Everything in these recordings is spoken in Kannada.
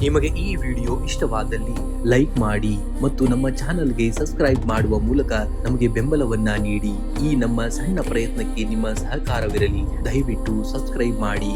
ನಿಮಗೆ ಈ ವಿಡಿಯೋ ಇಷ್ಟವಾದಲ್ಲಿ ಲೈಕ್ ಮಾಡಿ ಮತ್ತು ನಮ್ಮ ಚಾನಲ್ಗೆ ಸಬ್ಸ್ಕ್ರೈಬ್ ಮಾಡುವ ಮೂಲಕ ನಮಗೆ ಬೆಂಬಲವನ್ನ ನೀಡಿ. ಈ ನಮ್ಮ ಸಣ್ಣ ಪ್ರಯತ್ನಕ್ಕೆ ನಿಮ್ಮ ಸಹಕಾರವಿರಲಿ. ದಯವಿಟ್ಟು ಸಬ್ಸ್ಕ್ರೈಬ್ ಮಾಡಿ.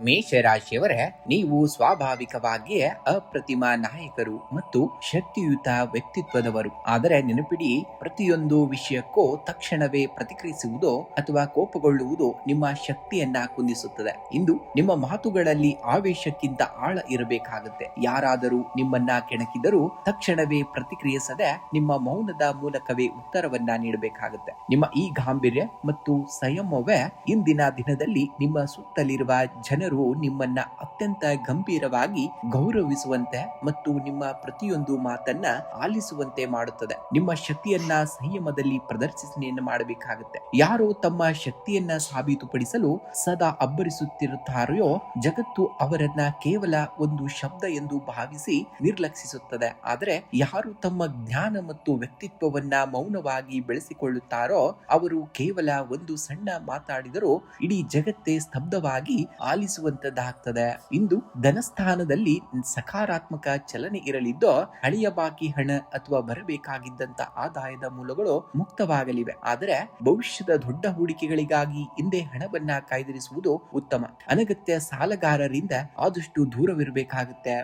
ಮೇಷರಾಶಿಯವರೇ, ನೀವು ಸ್ವಾಭಾವಿಕವಾಗಿಯೇ ಅಪ್ರತಿಮ ನಾಯಕರು ಮತ್ತು ಶಕ್ತಿಯುತ ವ್ಯಕ್ತಿತ್ವದವರು. ಆದರೆ ನೆನಪಿಡಿ, ಪ್ರತಿಯೊಂದು ವಿಷಯಕ್ಕೂ ತಕ್ಷಣವೇ ಪ್ರತಿಕ್ರಿಯಿಸುವುದು ಅಥವಾ ಕೋಪಗೊಳ್ಳುವುದು ನಿಮ್ಮ ಶಕ್ತಿಯನ್ನ ಕುಂದಿಸುತ್ತದೆ. ಇಂದು ನಿಮ್ಮ ಮಾತುಗಳಲ್ಲಿ ಆವೇಶಕ್ಕಿಂತ ಆಳ ಇರಬೇಕಾಗುತ್ತೆ. ಯಾರಾದರೂ ನಿಮ್ಮನ್ನ ಕೆಣಕಿದರೂ ತಕ್ಷಣವೇ ಪ್ರತಿಕ್ರಿಯಿಸದೆ ನಿಮ್ಮ ಮೌನದ ಮೂಲಕವೇ ಉತ್ತರವನ್ನ ನೀಡಬೇಕಾಗುತ್ತೆ. ನಿಮ್ಮ ಈ ಗಾಂಭೀರ್ಯ ಮತ್ತು ಸಂಯಮವೇ ಇಂದಿನ ದಿನದಲ್ಲಿ ನಿಮ್ಮ ಸುತ್ತಲಿರುವ ಜನರು ನಿಮ್ಮನ್ನ ಅತ್ಯಂತ ಗಂಭೀರವಾಗಿ ಗೌರವಿಸುವಂತೆ ಮತ್ತು ನಿಮ್ಮ ಪ್ರತಿಯೊಂದು ಮಾತನ್ನ ಆಲಿಸುವಂತೆ ಮಾಡುತ್ತದೆ. ನಿಮ್ಮ ಶಕ್ತಿಯನ್ನ ಸಂಯಮದಲ್ಲಿ ಪ್ರದರ್ಶನೆಯನ್ನು ಮಾಡಬೇಕಾಗುತ್ತೆ. ಯಾರು ತಮ್ಮ ಶಕ್ತಿಯನ್ನ ಸಾಬೀತುಪಡಿಸಲು ಸದಾ ಅಬ್ಬರಿಸುತ್ತಿರುತ್ತಾರೆಯೋ ಜಗತ್ತು ಅವರನ್ನ ಕೇವಲ ಒಂದು ಶಬ್ದ ಎಂದು ಭಾವಿಸಿ ನಿರ್ಲಕ್ಷಿಸುತ್ತದೆ. ಆದರೆ ಯಾರು ತಮ್ಮ ಜ್ಞಾನ ಮತ್ತು ವ್ಯಕ್ತಿತ್ವವನ್ನ ಮೌನವಾಗಿ ಬೆಳೆಸಿಕೊಳ್ಳುತ್ತಾರೋ ಅವರು ಕೇವಲ ಒಂದು ಸಣ್ಣ ಮಾತಾಡಿದರೂ ಇಡೀ ಜಗತ್ತೇ ಸ್ತಬ್ಧವಾಗಿ ಆಲಿಸುವಂತದ್ದಾಗ್ತದೆ. ಇಂದು ಧನಸ್ಥಾನದಲ್ಲಿ ಸಕಾರಾತ್ಮಕ ಚಲನೆ ಇರಲಿದ್ದು ಹಳೆಯ ಬಾಕಿ ಹಣ ಅಥವಾ ಬರಬೇಕಾಗಿದ್ದಂತ ಆದಾಯದ ಮೂಲಗಳು ಮುಕ್ತವಾಗಲಿವೆ. ಆದರೆ ಭವಿಷ್ಯದ ದೊಡ್ಡ ಹೂಡಿಕೆಗಳಿಗಾಗಿ ಹಿಂದೆ ಹಣವನ್ನ ಕಾಯ್ದಿರಿಸುವುದು ಉತ್ತಮ. ಅನಗತ್ಯ ಸಾಲಗಾರರಿಂದ ಆದಷ್ಟು ದೂರವಿರಬೇಕಾಗುತ್ತೆ.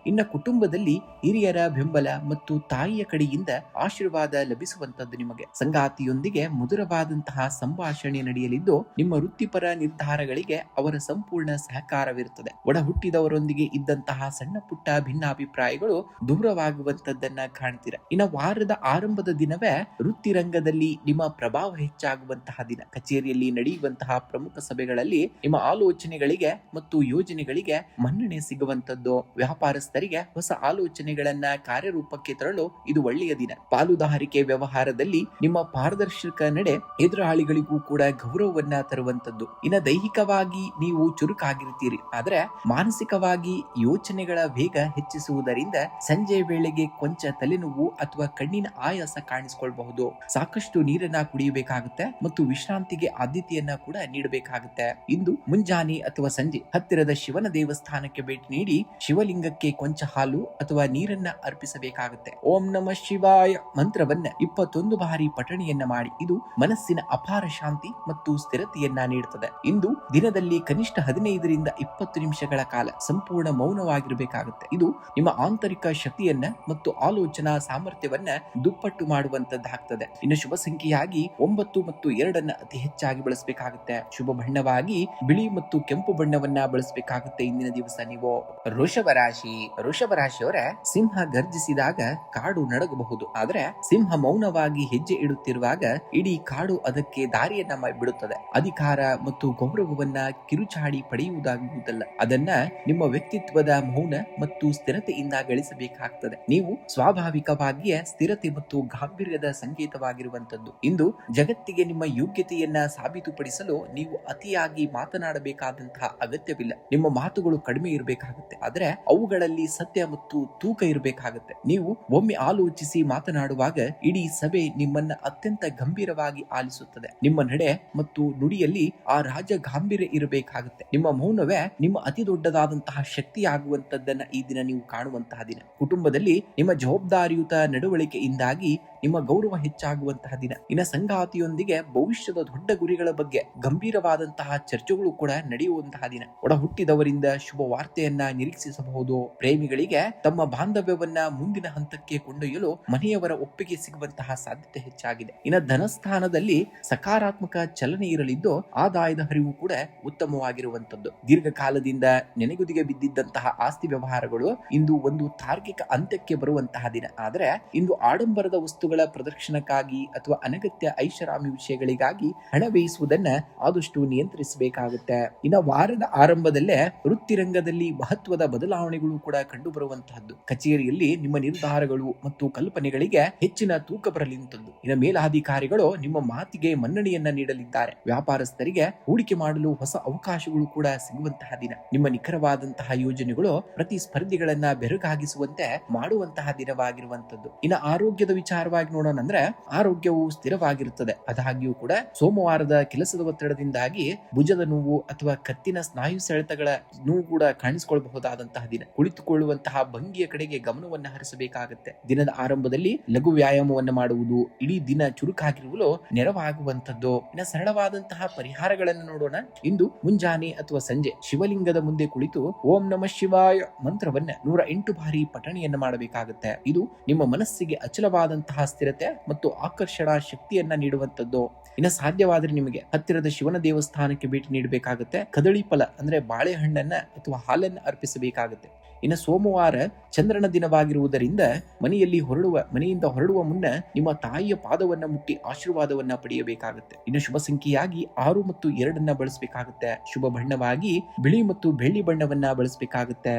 ಇನ್ನು ಕುಟುಂಬದಲ್ಲಿ ಹಿರಿಯರ ಬೆಂಬಲ ಮತ್ತು ತಾಯಿಯ ಕಡೆಯಿಂದ ಆಶೀರ್ವಾದ ಲಭಿಸುವಂತದ್ದು. ನಿಮಗೆ ಸಂಗಾತಿಯೊಂದಿಗೆ ಮಧುರವಾದಂತಹ ಸಂಭಾಷಣೆ ನಡೆಯಲಿದ್ದು ನಿಮ್ಮ ವೃತ್ತಿಪರ ನಿರ್ಧಾರಗಳಿಗೆ ಅವರ ಸಂಪೂರ್ಣ ಸಹಕಾರವಿರುತ್ತದೆ. ಒಡ ಹುಟ್ಟಿದವರೊಂದಿಗೆ ಇದ್ದಂತಹ ಸಣ್ಣ ಪುಟ್ಟ ಭಿನ್ನಾಭಿಪ್ರಾಯಗಳು ದೂರವಾಗುವಂತದ್ದನ್ನ ಕಾಣ್ತೀರ. ಇನ್ನು ವಾರದ ಆರಂಭದ ದಿನವೇ ವೃತ್ತಿ ರಂಗದಲ್ಲಿ ನಿಮ್ಮ ಪ್ರಭಾವ ಹೆಚ್ಚಾಗುವಂತಹ ದಿನ. ಕಚೇರಿಯಲ್ಲಿ ನಡೆಯುವಂತಹ ಪ್ರಮುಖ ಸಭೆಗಳಲ್ಲಿ ನಿಮ್ಮ ಆಲೋಚನೆಗಳಿಗೆ ಮತ್ತು ಯೋಜನೆಗಳಿಗೆ ಮನ್ನಣೆ ಸಿಗುವಂತದ್ದು. ವ್ಯಾಪಾರಸ್ಥರಿಗೆ ಹೊಸ ಆಲೋಚನೆಗಳನ್ನ ಕಾರ್ಯರೂಪಕ್ಕೆ ತರಲು ಇದು ಒಳ್ಳೆಯ ದಿನ. ಪಾಲುದಾರಿಕೆ ವ್ಯವಹಾರದಲ್ಲಿ ನಿಮ್ಮ ಪಾರದರ್ಶಕ ನಡೆ ಎದುರಾಳಿಗಳಿಗೂ ಕೂಡ ಗೌರವವನ್ನ ತರುವಂತದ್ದು. ಇನ್ನು ದೈಹಿಕವಾಗಿ ನೀವು ಚುರುಕಾಗಿರ್ತೀರಿ, ಆದ್ರೆ ಮಾನಸಿಕವಾಗಿ ಯೋಚನೆಗಳ ವೇಗ ಹೆಚ್ಚಿಸುವುದರಿಂದ ಸಂಜೆ ವೇಳೆಗೆ ಕೊಂಚ ತಲೆನೋವು ಅಥವಾ ಕಣ್ಣಿನ ಆಯಾಸ ಕಾಣಿಸಿಕೊಳ್ಳಬಹುದು. ಸಾಕಷ್ಟು ನೀರನ್ನ ಕುಡಿಯಬೇಕಾಗುತ್ತೆ ಮತ್ತು ವಿಶ್ರಾಂತಿಗೆ ಆದ್ಯತೆಯನ್ನ ಕೂಡ ನೀಡಬೇಕಾಗುತ್ತೆ. ಇಂದು ಮುಂಜಾನೆ ಅಥವಾ ಸಂಜೆ ಹತ್ತಿರದ ಶಿವನ ದೇವಸ್ಥಾನಕ್ಕೆ ಭೇಟಿ ನೀಡಿ ಶಿವಲಿಂಗಕ್ಕೆ ಕೊಂಚ ಹಾಲು ಅಥವಾ ನೀರನ್ನ ಅರ್ಪಿಸಬೇಕಾಗುತ್ತೆ. ಓಂ ನಮಃ ಶಿವಾಯ ಮಂತ್ರವನ್ನ 21 ಬಾರಿ ಪಠಣೆಯನ್ನ ಮಾಡಿ. ಇದು ಮನಸ್ಸಿನ ಅಪಾರ ಶಾಂತಿ ಮತ್ತು ಸ್ಥಿರತೆಯನ್ನ ನೀಡುತ್ತದೆ. ಇಂದು ದಿನದಲ್ಲಿ ಕನಿಷ್ಠ 15ರಿಂದ 20 ನಿಮಿಷಗಳ ಕಾಲ ಸಂಪೂರ್ಣ ಮೌನವಾಗಿರಬೇಕಾಗುತ್ತೆ. ಇದು ನಿಮ್ಮ ಆಂತರಿಕ ಶಕ್ತಿಯನ್ನ ಮತ್ತು ಆಲೋಚನಾ ಸಾಮರ್ಥ್ಯವನ್ನ ದುಪ್ಪಟ್ಟು ಮಾಡುವಂತದ್ದಾಗ್ತದೆ. ಇನ್ನು ಶುಭ ಸಂಖ್ಯೆಯಾಗಿ 9 ಮತ್ತು 2 ಅತಿ ಹೆಚ್ಚಾಗಿ ಬಳಸಬೇಕಾಗುತ್ತೆ. ಶುಭ ಬಣ್ಣವಾಗಿ ಬಿಳಿ ಮತ್ತು ಕೆಂಪು ಬಣ್ಣವನ್ನ ಬಳಸಬೇಕಾಗುತ್ತೆ ಇಂದಿನ ದಿವಸ ನೀವು. ವೃಷಭ ರಾಶಿಯವರ ಸಿಂಹ ಗರ್ಜಿಸಿದಾಗ ಕಾಡು ನಡಗಬಹುದು, ಆದ್ರೆ ಸಿಂಹ ಮೌನವಾಗಿ ಹೆಜ್ಜೆ ಇಡುತ್ತಿರುವಾಗ ಇಡೀ ಕಾಡು ಅದಕ್ಕೆ ದಾರಿಯನ್ನ ಬಿಡುತ್ತದೆ. ಅಧಿಕಾರ ಮತ್ತು ಗೌರವವನ್ನ ಕಿರುಚಾಡಿ ಪಡೆಯುವುದಾಗುವುದಲ್ಲ, ಅದನ್ನ ನಿಮ್ಮ ವ್ಯಕ್ತಿತ್ವದ ಮೌನ ಮತ್ತು ಸ್ಥಿರತೆಯಿಂದ ಗಳಿಸಬೇಕಾಗ್ತದೆ. ನೀವು ಸ್ವಾಭಾವಿಕವಾಗಿಯೇ ಸ್ಥಿರತೆ ಮತ್ತು ಗಾಂಭೀರ್ಯದ ಸಂಕೇತವಾಗಿರುವಂತದ್ದು. ಇಂದು ಜಗತ್ತಿಗೆ ನಿಮ್ಮ ಯೋಗ್ಯತೆಯನ್ನ ಸಾಬೀತುಪಡಿಸಲು ನೀವು ಅತಿಯಾಗಿ ಮಾತನಾಡಬೇಕಾದಂತಹ ಅಗತ್ಯವಿಲ್ಲ. ನಿಮ್ಮ ಮಾತುಗಳು ಕಡಿಮೆ ಇರಬೇಕಾಗುತ್ತೆ, ಆದ್ರೆ ಅವುಗಳಲ್ಲಿ ಸತ್ಯ ಮತ್ತು ತೂಕ ಇರಬೇಕಾಗುತ್ತೆ. ನೀವು ಒಮ್ಮೆ ಆಲೋಚಿಸಿ ಮಾತನಾಡುವಾಗ ಇಡೀ ಸಭೆ ನಿಮ್ಮನ್ನ ಅತ್ಯಂತ ಗಂಭೀರವಾಗಿ ಆಲಿಸುತ್ತದೆ. ನಿಮ್ಮ ನಡೆ ಮತ್ತು ನುಡಿಯಲ್ಲಿ ಆ ರಾಜ ಗಾಂಭೀರ್ಯ ಇರಬೇಕಾಗುತ್ತೆ. ನಿಮ್ಮ ಮೌನವೇ ನಿಮ್ಮ ಅತಿ ದೊಡ್ಡದಾದಂತಹ ಶಕ್ತಿ ಆಗುವಂತದ್ದನ್ನ ಈ ದಿನ ನೀವು ಕಾಣುವಂತಹ ದಿನ. ಕುಟುಂಬದಲ್ಲಿ ನಿಮ್ಮ ಜವಾಬ್ದಾರಿಯುತ ನಡವಳಿಕೆಯಿಂದಾಗಿ ನಿಮ್ಮ ಗೌರವ ಹೆಚ್ಚಾಗುವಂತಹ ದಿನ. ಇನ್ನು ಸಂಗಾತಿಯೊಂದಿಗೆ ಭವಿಷ್ಯದ ದೊಡ್ಡ ಗುರಿಗಳ ಬಗ್ಗೆ ಗಂಭೀರವಾದಂತಹ ಚರ್ಚೆಗಳು ಕೂಡ ನಡೆಯುವಂತಹ ದಿನ. ಒಡ ಹುಟ್ಟಿದವರಿಂದ ಶುಭ ವಾರ್ತೆಯನ್ನ ನಿರೀಕ್ಷಿಸಬಹುದು. ಪ್ರೇಮಿಗಳಿಗೆ ತಮ್ಮ ಬಾಂಧವ್ಯವನ್ನ ಮುಂದಿನ ಹಂತಕ್ಕೆ ಕೊಂಡೊಯ್ಯಲು ಮನೆಯವರ ಒಪ್ಪಿಗೆ ಸಿಗುವಂತಹ ಸಾಧ್ಯತೆ ಹೆಚ್ಚಾಗಿದೆ. ಇನ್ನು ಧನಸ್ಥಾನದಲ್ಲಿ ಸಕಾರಾತ್ಮಕ ಚಲನೆ ಇರಲಿದ್ದು ಆದಾಯದ ಹರಿವು ಕೂಡ ಉತ್ತಮವಾಗಿರುವಂತದ್ದು. ದೀರ್ಘಕಾಲದಿಂದ ನೆನೆಗುದಿಗೆ ಬಿದ್ದಿದ್ದಂತಹ ಆಸ್ತಿ ವ್ಯವಹಾರಗಳು ಇಂದು ಒಂದು ತಾರ್ಕಿಕ ಅಂತ್ಯಕ್ಕೆ ಬರುವಂತಹ ದಿನ. ಆದ್ರೆ ಇಂದು ಆಡಂಬರದ ವಸ್ತುಗಳ ಪ್ರದರ್ಶನಕ್ಕಾಗಿ ಅಥವಾ ಅನಗತ್ಯ ಐಷಾರಾಮಿ ವಿಷಯಗಳಿಗಾಗಿ ಹಣ ವ್ಯಯಿಸುವುದನ್ನ ಆದಷ್ಟು ನಿಯಂತ್ರಿಸಬೇಕಾಗುತ್ತೆ. ಇನ್ನು ವಾರದ ಆರಂಭದಲ್ಲೇ ವೃತ್ತಿರಂಗದಲ್ಲಿ ಮಹತ್ವದ ಬದಲಾವಣೆಗಳು ಕೂಡ ಕಂಡು ಬರುವಂತಹದ್ದು. ಕಚೇರಿಯಲ್ಲಿ ನಿಮ್ಮ ನಿರ್ಧಾರಗಳು ಮತ್ತು ಕಲ್ಪನೆಗಳಿಗೆ ಹೆಚ್ಚಿನ ತೂಕ ಬರಲಿಂತದ್ದು. ಇನ್ನು ಮೇಲಾಧಿಕಾರಿಗಳು ನಿಮ್ಮ ಮಾತಿಗೆ ಮನ್ನಣೆಯನ್ನ ನೀಡಲಿದ್ದಾರೆ. ವ್ಯಾಪಾರಸ್ಥರಿಗೆ ಹೂಡಿಕೆ ಮಾಡಲು ಹೊಸ ಅವಕಾಶಗಳು ಕೂಡ ಸಿಗುವಂತಹ ದಿನ. ನಿಮ್ಮ ನಿಖರವಾದಂತಹ ಯೋಜನೆಗಳು ಪ್ರತಿಸ್ಪರ್ಧಿಗಳನ್ನ ಬೆರಗಾಗಿಸುವಂತೆ ಮಾಡುವಂತಹ ದಿನವಾಗಿರುವಂತದ್ದು. ಇನ್ನು ಆರೋಗ್ಯದ ವಿಚಾರವಾಗಿ ಮುಖ್ಯವಾಗಿ ನೋಡೋಣ ಅಂದ್ರೆ ಆರೋಗ್ಯವು ಸ್ಥಿರವಾಗಿರುತ್ತದೆ. ಅದಾಗಿಯೂ ಕೂಡ ಸೋಮವಾರದ ಕೆಲಸದ ಒತ್ತಡದಿಂದಾಗಿ ಭುಜದ ನೋವು ಅಥವಾ ಕತ್ತಿನ ಸ್ನಾಯು ಸೆಳೆತಗಳ ನೋವು ಕೂಡ ಕಾಣಿಸಿಕೊಳ್ಳಬಹುದಾದಂತಹ ದಿನ. ಕುಳಿತುಕೊಳ್ಳುವಂತಹ ಭಂಗಿಯ ಕಡೆಗೆ ಗಮನವನ್ನು ಹರಿಸಬೇಕಾಗುತ್ತೆ. ದಿನದ ಆರಂಭದಲ್ಲಿ ಲಘು ವ್ಯಾಯಾಮವನ್ನು ಮಾಡುವುದು ಇಡೀ ದಿನ ಚುರುಕಾಗಿರಲು ನೆರವಾಗುವಂತದ್ದು. ಇನ್ನು ಸರಳವಾದಂತಹ ಪರಿಹಾರಗಳನ್ನು ನೋಡೋಣ. ಇಂದು ಮುಂಜಾನೆ ಅಥವಾ ಸಂಜೆ ಶಿವಲಿಂಗದ ಮುಂದೆ ಕುಳಿತು ಓಂ ನಮಃ ಶಿವಾಯ ಮಂತ್ರವನ್ನ 108 ಬಾರಿ ಪಠಣೆಯನ್ನ ಮಾಡಬೇಕಾಗುತ್ತೆ. ಇದು ನಿಮ್ಮ ಮನಸ್ಸಿಗೆ ಅಚಲವಾದಂತಹ ಸ್ಥಿರತೆ ಮತ್ತು ಆಕರ್ಷಣಾ ಶಕ್ತಿಯನ್ನ ನೀಡುವಂತದ್ದು. ಇನ್ನು ಸಾಧ್ಯವಾದ್ರೆ ನಿಮಗೆ ಹತ್ತಿರದ ಶಿವನ ದೇವಸ್ಥಾನಕ್ಕೆ ಭೇಟಿ ನೀಡಬೇಕಾಗುತ್ತೆ. ಕದಳಿ ಫಲ ಅಂದ್ರೆ ಬಾಳೆಹಣ್ಣನ್ನ ಅಥವಾ ಹಾಲನ್ನ ಅರ್ಪಿಸಬೇಕಾಗುತ್ತೆ. ಇನ್ನು ಸೋಮವಾರ ಚಂದ್ರನ ದಿನವಾಗಿರುವುದರಿಂದ ಮನೆಯಿಂದ ಹೊರಡುವ ಮುನ್ನ ನಿಮ್ಮ ತಾಯಿಯ ಪಾದವನ್ನ ಮುಟ್ಟಿ ಆಶೀರ್ವಾದವನ್ನ ಪಡೆಯಬೇಕಾಗುತ್ತೆ. ಇನ್ನು ಶುಭ ಸಂಖ್ಯೆಯಾಗಿ 6 ಮತ್ತು 2 ಬಳಸಬೇಕಾಗುತ್ತೆ. ಶುಭ ಬಣ್ಣವಾಗಿ ಬಿಳಿ ಮತ್ತು ಬೆಳ್ಳಿ ಬಣ್ಣವನ್ನ ಬಳಸಬೇಕಾಗುತ್ತೆ.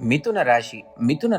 ಮಿಥುನ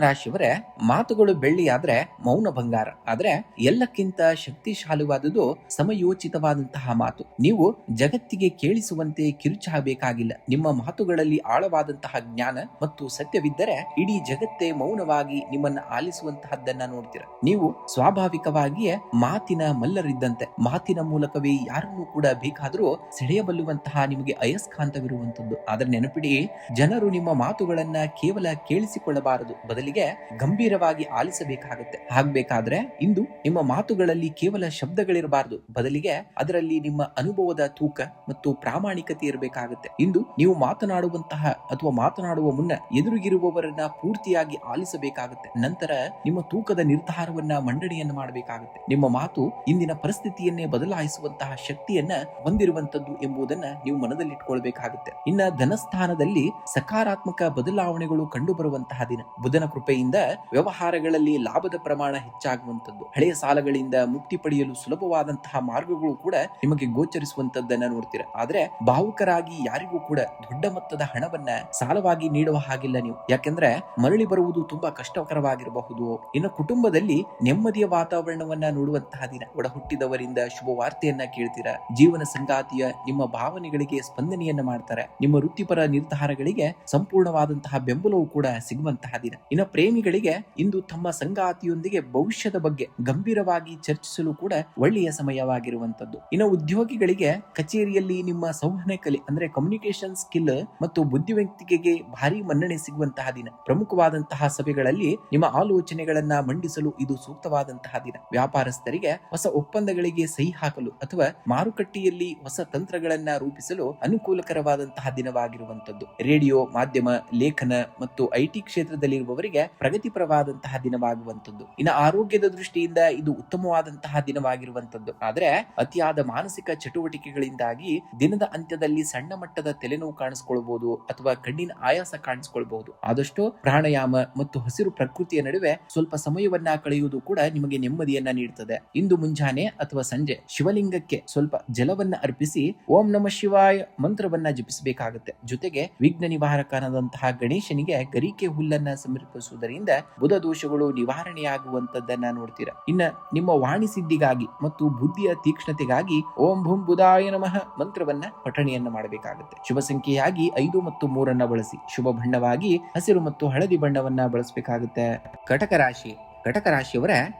ರಾಶಿಯವರೇ, ಮಾತುಗಳು ಬೆಳ್ಳಿ ಆದ್ರೆ ಮೌನ ಬಂಗಾರ. ಆದ್ರೆ ಎಲ್ಲಕ್ಕಿಂತ ಶಕ್ತಿಶಾಲಿವಾದುದು ಸಮಯೋಚಿತವಾದಂತಹ ಮಾತು. ನೀವು ಜಗತ್ತಿಗೆ ಕೇಳಿಸುವಂತೆ ಕಿರುಚಾಗಬೇಕಾಗಿಲ್ಲ. ನಿಮ್ಮ ಮಾತುಗಳಲ್ಲಿ ಆಳವಾದಂತಹ ಜ್ಞಾನ ಮತ್ತು ಸತ್ಯವಿದ್ದರೆ ಇಡೀ ಜಗತ್ತೇ ಮೌನವಾಗಿ ನಿಮ್ಮನ್ನ ಆಲಿಸುವಂತಹದ್ದನ್ನ ನೋಡ್ತೀರ. ನೀವು ಸ್ವಾಭಾವಿಕವಾಗಿಯೇ ಮಾತಿನ ಮಲ್ಲರಿದ್ದಂತೆ. ಮಾತಿನ ಮೂಲಕವೇ ಯಾರನ್ನೂ ಕೂಡ ಬೇಕಾದರೂ ಸೆಳೆಯಬಲ್ಲುವಂತಹ ನಿಮಗೆ ಅಯಸ್ಕಾಂತವಿರುವಂತದ್ದು. ಆದ್ರೆ ನೆನಪಿಡಿ, ಜನರು ನಿಮ್ಮ ಮಾತುಗಳನ್ನ ಕೇವಲ ಕೇಳಿಸಿಕೊಳ್ಳಬಾರದು, ಬದಲಿಗೆ ಗಂಭೀರವಾಗಿ ಆಲಿಸಬೇಕಾಗುತ್ತೆ. ಹಾಗಬೇಕಾದ್ರೆ ಇಂದು ನಿಮ್ಮ ಮಾತುಗಳಲ್ಲಿ ಕೇವಲ ಶಬ್ದಗಳಿರಬಾರದು, ಬದಲಿಗೆ ಅದರಲ್ಲಿ ನಿಮ್ಮ ಅನುಭವದ ತೂಕ ಮತ್ತು ಪ್ರಾಮಾಣಿಕತೆ ಇರಬೇಕಾಗುತ್ತೆ. ಇಂದು ನೀವು ಮಾತನಾಡುವಂತಹ ಅಥವಾ ಮಾತನಾಡುವ ಮುನ್ನ ಎದುರಿಗಿರುವವರನ್ನ ಪೂರ್ತಿಯಾಗಿ ಆಲಿಸಬೇಕಾಗುತ್ತೆ. ನಂತರ ನಿಮ್ಮ ತೂಕದ ನಿರ್ಧಾರವನ್ನ ಮಂಡನೆಯನ್ನು ಮಾಡಬೇಕಾಗುತ್ತೆ. ನಿಮ್ಮ ಮಾತು ಇಂದಿನ ಪರಿಸ್ಥಿತಿಯನ್ನೇ ಬದಲಾಯಿಸುವಂತಹ ಶಕ್ತಿಯನ್ನ ಹೊಂದಿರುವಂತದ್ದು ಎಂಬುದನ್ನ ನೀವು ಮನದಲ್ಲಿಟ್ಕೊಳ್ಬೇಕಾಗುತ್ತೆ. ಇನ್ನ ಧನಸ್ಥಾನದಲ್ಲಿ ಸಕಾರಾತ್ಮಕ ಬದಲಾವಣೆಗಳು ಕಂಡು ಬರುವಂತಹ ದಿನ. ಬುಧನ ಕೃಪೆಯಿಂದ ವ್ಯವಹಾರಗಳಲ್ಲಿ ಲಾಭದ ಪ್ರಮಾಣ ಹೆಚ್ಚಾಗುವಂತದ್ದು. ಹಳೆಯ ಸಾಲಗಳಿಂದ ಮುಕ್ತಿ ಪಡೆಯಲು ಸುಲಭವಾದಂತಹ ಮಾರ್ಗಗಳು ಕೂಡ ನಿಮಗೆ ಗೋಚರಿಸುವಂತದ್ದನ್ನ ನೋಡ್ತೀರಾ. ಆದ್ರೆ ಭಾವುಕರಾಗಿ ಯಾರಿಗೂ ಕೂಡ ದೊಡ್ಡ ಮೊತ್ತದ ಹಣವನ್ನ ಸಾಲವಾಗಿ ನೀಡುವ ಹಾಗಿಲ್ಲ ನೀವು. ಯಾಕೆಂದ್ರೆ ಮರಳಿ ಬರುವುದು ತುಂಬಾ ಕಷ್ಟಕರವಾಗಿರಬಹುದು. ಇನ್ನು ಕುಟುಂಬದಲ್ಲಿ ನೆಮ್ಮದಿಯ ವಾತಾವರಣವನ್ನ ನೋಡುವಂತಹ ದಿನ. ಒಡ ಹುಟ್ಟಿದವರಿಂದ ಶುಭ ವಾರ್ತೆಯನ್ನ ಕೇಳ್ತೀರಾ. ಜೀವನ ಸಂಗಾತಿಯ ನಿಮ್ಮ ಭಾವನೆಗಳಿಗೆ ಸ್ಪಂದನೆಯನ್ನ ಮಾಡ್ತಾರೆ. ನಿಮ್ಮ ವೃತ್ತಿಪರ ನಿರ್ಧಾರಗಳಿಗೆ ಸಂಪೂರ್ಣವಾದಂತಹ ಬೆಂಬಲವು ಕೂಡ ಸಿಗುವಂತಹ ದಿನ. ಇನ್ನು ಪ್ರೇಮಿಗಳಿಗೆ ಇಂದು ತಮ್ಮ ಸಂಗಾತಿಯೊಂದಿಗೆ ಭವಿಷ್ಯದ ಬಗ್ಗೆ ಗಂಭೀರವಾಗಿ ಚರ್ಚಿಸಲು ಕೂಡ ಒಳ್ಳೆಯ ಸಮಯವಾಗಿರುವಂತದ್ದು. ಇನ್ನು ಉದ್ಯೋಗಿಗಳಿಗೆ ಕಚೇರಿಯಲ್ಲಿ ನಿಮ್ಮ ಸಂವಹನ ಕಲೆ ಅಂದ್ರೆ ಕಮ್ಯುನಿಕೇಶನ್ ಸ್ಕಿಲ್ ಮತ್ತು ಬುದ್ಧಿವಂತಿಕೆಗೆ ಭಾರಿ ಮನ್ನಣೆ ಸಿಗುವಂತಹ ದಿನ. ಪ್ರಮುಖವಾದಂತಹ ಸಭೆಗಳಲ್ಲಿ ನಿಮ್ಮ ಆಲೋಚನೆಗಳನ್ನ ಮಂಡಿಸಲು ಇದು ಸೂಕ್ತವಾದಂತಹ ದಿನ. ವ್ಯಾಪಾರಸ್ಥರಿಗೆ ಹೊಸ ಒಪ್ಪಂದಗಳಿಗೆ ಸಹಿ ಹಾಕಲು ಅಥವಾ ಮಾರುಕಟ್ಟೆಯಲ್ಲಿ ಹೊಸ ತಂತ್ರಗಳನ್ನ ರೂಪಿಸಲು ಅನುಕೂಲಕರವಾದಂತಹ ದಿನವಾಗಿರುವಂತದ್ದು. ರೇಡಿಯೋ ಮಾಧ್ಯಮ, ಲೇಖನ ಮತ್ತು ಐಟಿ ಕ್ಷೇತ್ರದಲ್ಲಿರುವವರಿಗೆ ಪ್ರಗತಿಪರವಾದಂತಹ ದಿನವಾಗುವಂತದ್ದು. ಇನ್ನು ಆರೋಗ್ಯದ ದೃಷ್ಟಿಯಿಂದ ಇದು ಉತ್ತಮವಾದಂತಹ ದಿನವಾಗಿರುವಂತದ್ದು. ಆದ್ರೆ ಅತಿಯಾದ ಮಾನಸಿಕ ಚಟುವಟಿಕೆಗಳಿಂದಾಗಿ ದಿನದ ಅಂತ್ಯದಲ್ಲಿ ಸಣ್ಣ ಮಟ್ಟದ ತಲೆನೋವು ಕಾಣಿಸಿಕೊಳ್ಳಬಹುದು ಅಥವಾ ಕಣ್ಣಿನ ಆಯಾಸ ಕಾಣಿಸಿಕೊಳ್ಳಬಹುದು. ಆದಷ್ಟು ಪ್ರಾಣಾಯಾಮ ಮತ್ತು ಹಸಿರು ಪ್ರಕೃತಿಯ ನಡುವೆ ಸ್ವಲ್ಪ ಸಮಯವನ್ನ ಕಳೆಯುವುದು ಕೂಡ ನಿಮಗೆ ನೆಮ್ಮದಿಯನ್ನ ನೀಡುತ್ತದೆ. ಇಂದು ಮುಂಜಾನೆ ಅಥವಾ ಸಂಜೆ ಶಿವಲಿಂಗಕ್ಕೆ ಸ್ವಲ್ಪ ಜಲವನ್ನ ಅರ್ಪಿಸಿ ಓಂ ನಮಃ ಶಿವಾಯ ಮಂತ್ರವನ್ನ ಜಪಿಸಬೇಕಾಗುತ್ತೆ. ಜೊತೆಗೆ ವಿಘ್ನ ನಿವಾರಕನಾದಂತಹ ಗಣೇಶನಿಗೆ ಗರಿಕೆ ಹುಲ್ಲನ್ನ ಸಮರ್ಪಿಸುವುದರಿಂದ ಬುಧ ದೋಷಗಳು ನಿವಾರಣೆಯಾಗುವಂತದ್ದನ್ನ ನೋಡ್ತೀರಾ. ಇನ್ನ ನಿಮ್ಮ ವಾಣಿ ಸಿದ್ಧಿಗಾಗಿ ಮತ್ತು ಬುದ್ಧಿಯ ತೀಕ್ಷ್ಣತೆಗಾಗಿ ಓಂ ಭೂಂ ಬುಧಾಯ ನಮಃ ಮಂತ್ರವನ್ನ ಪಠಣೆಯನ್ನ ಮಾಡಬೇಕಾಗುತ್ತೆ. ಶುಭ ಸಂಖ್ಯೆಯಾಗಿ 5 ಮತ್ತು 3 ಬಳಸಿ. ಶುಭ ಬಣ್ಣವಾಗಿ ಹಸಿರು ಮತ್ತು ಹಳದಿ ಬಣ್ಣವನ್ನ ಬಳಸಬೇಕಾಗುತ್ತೆ. ಕಟಕ ರಾಶಿಯವರ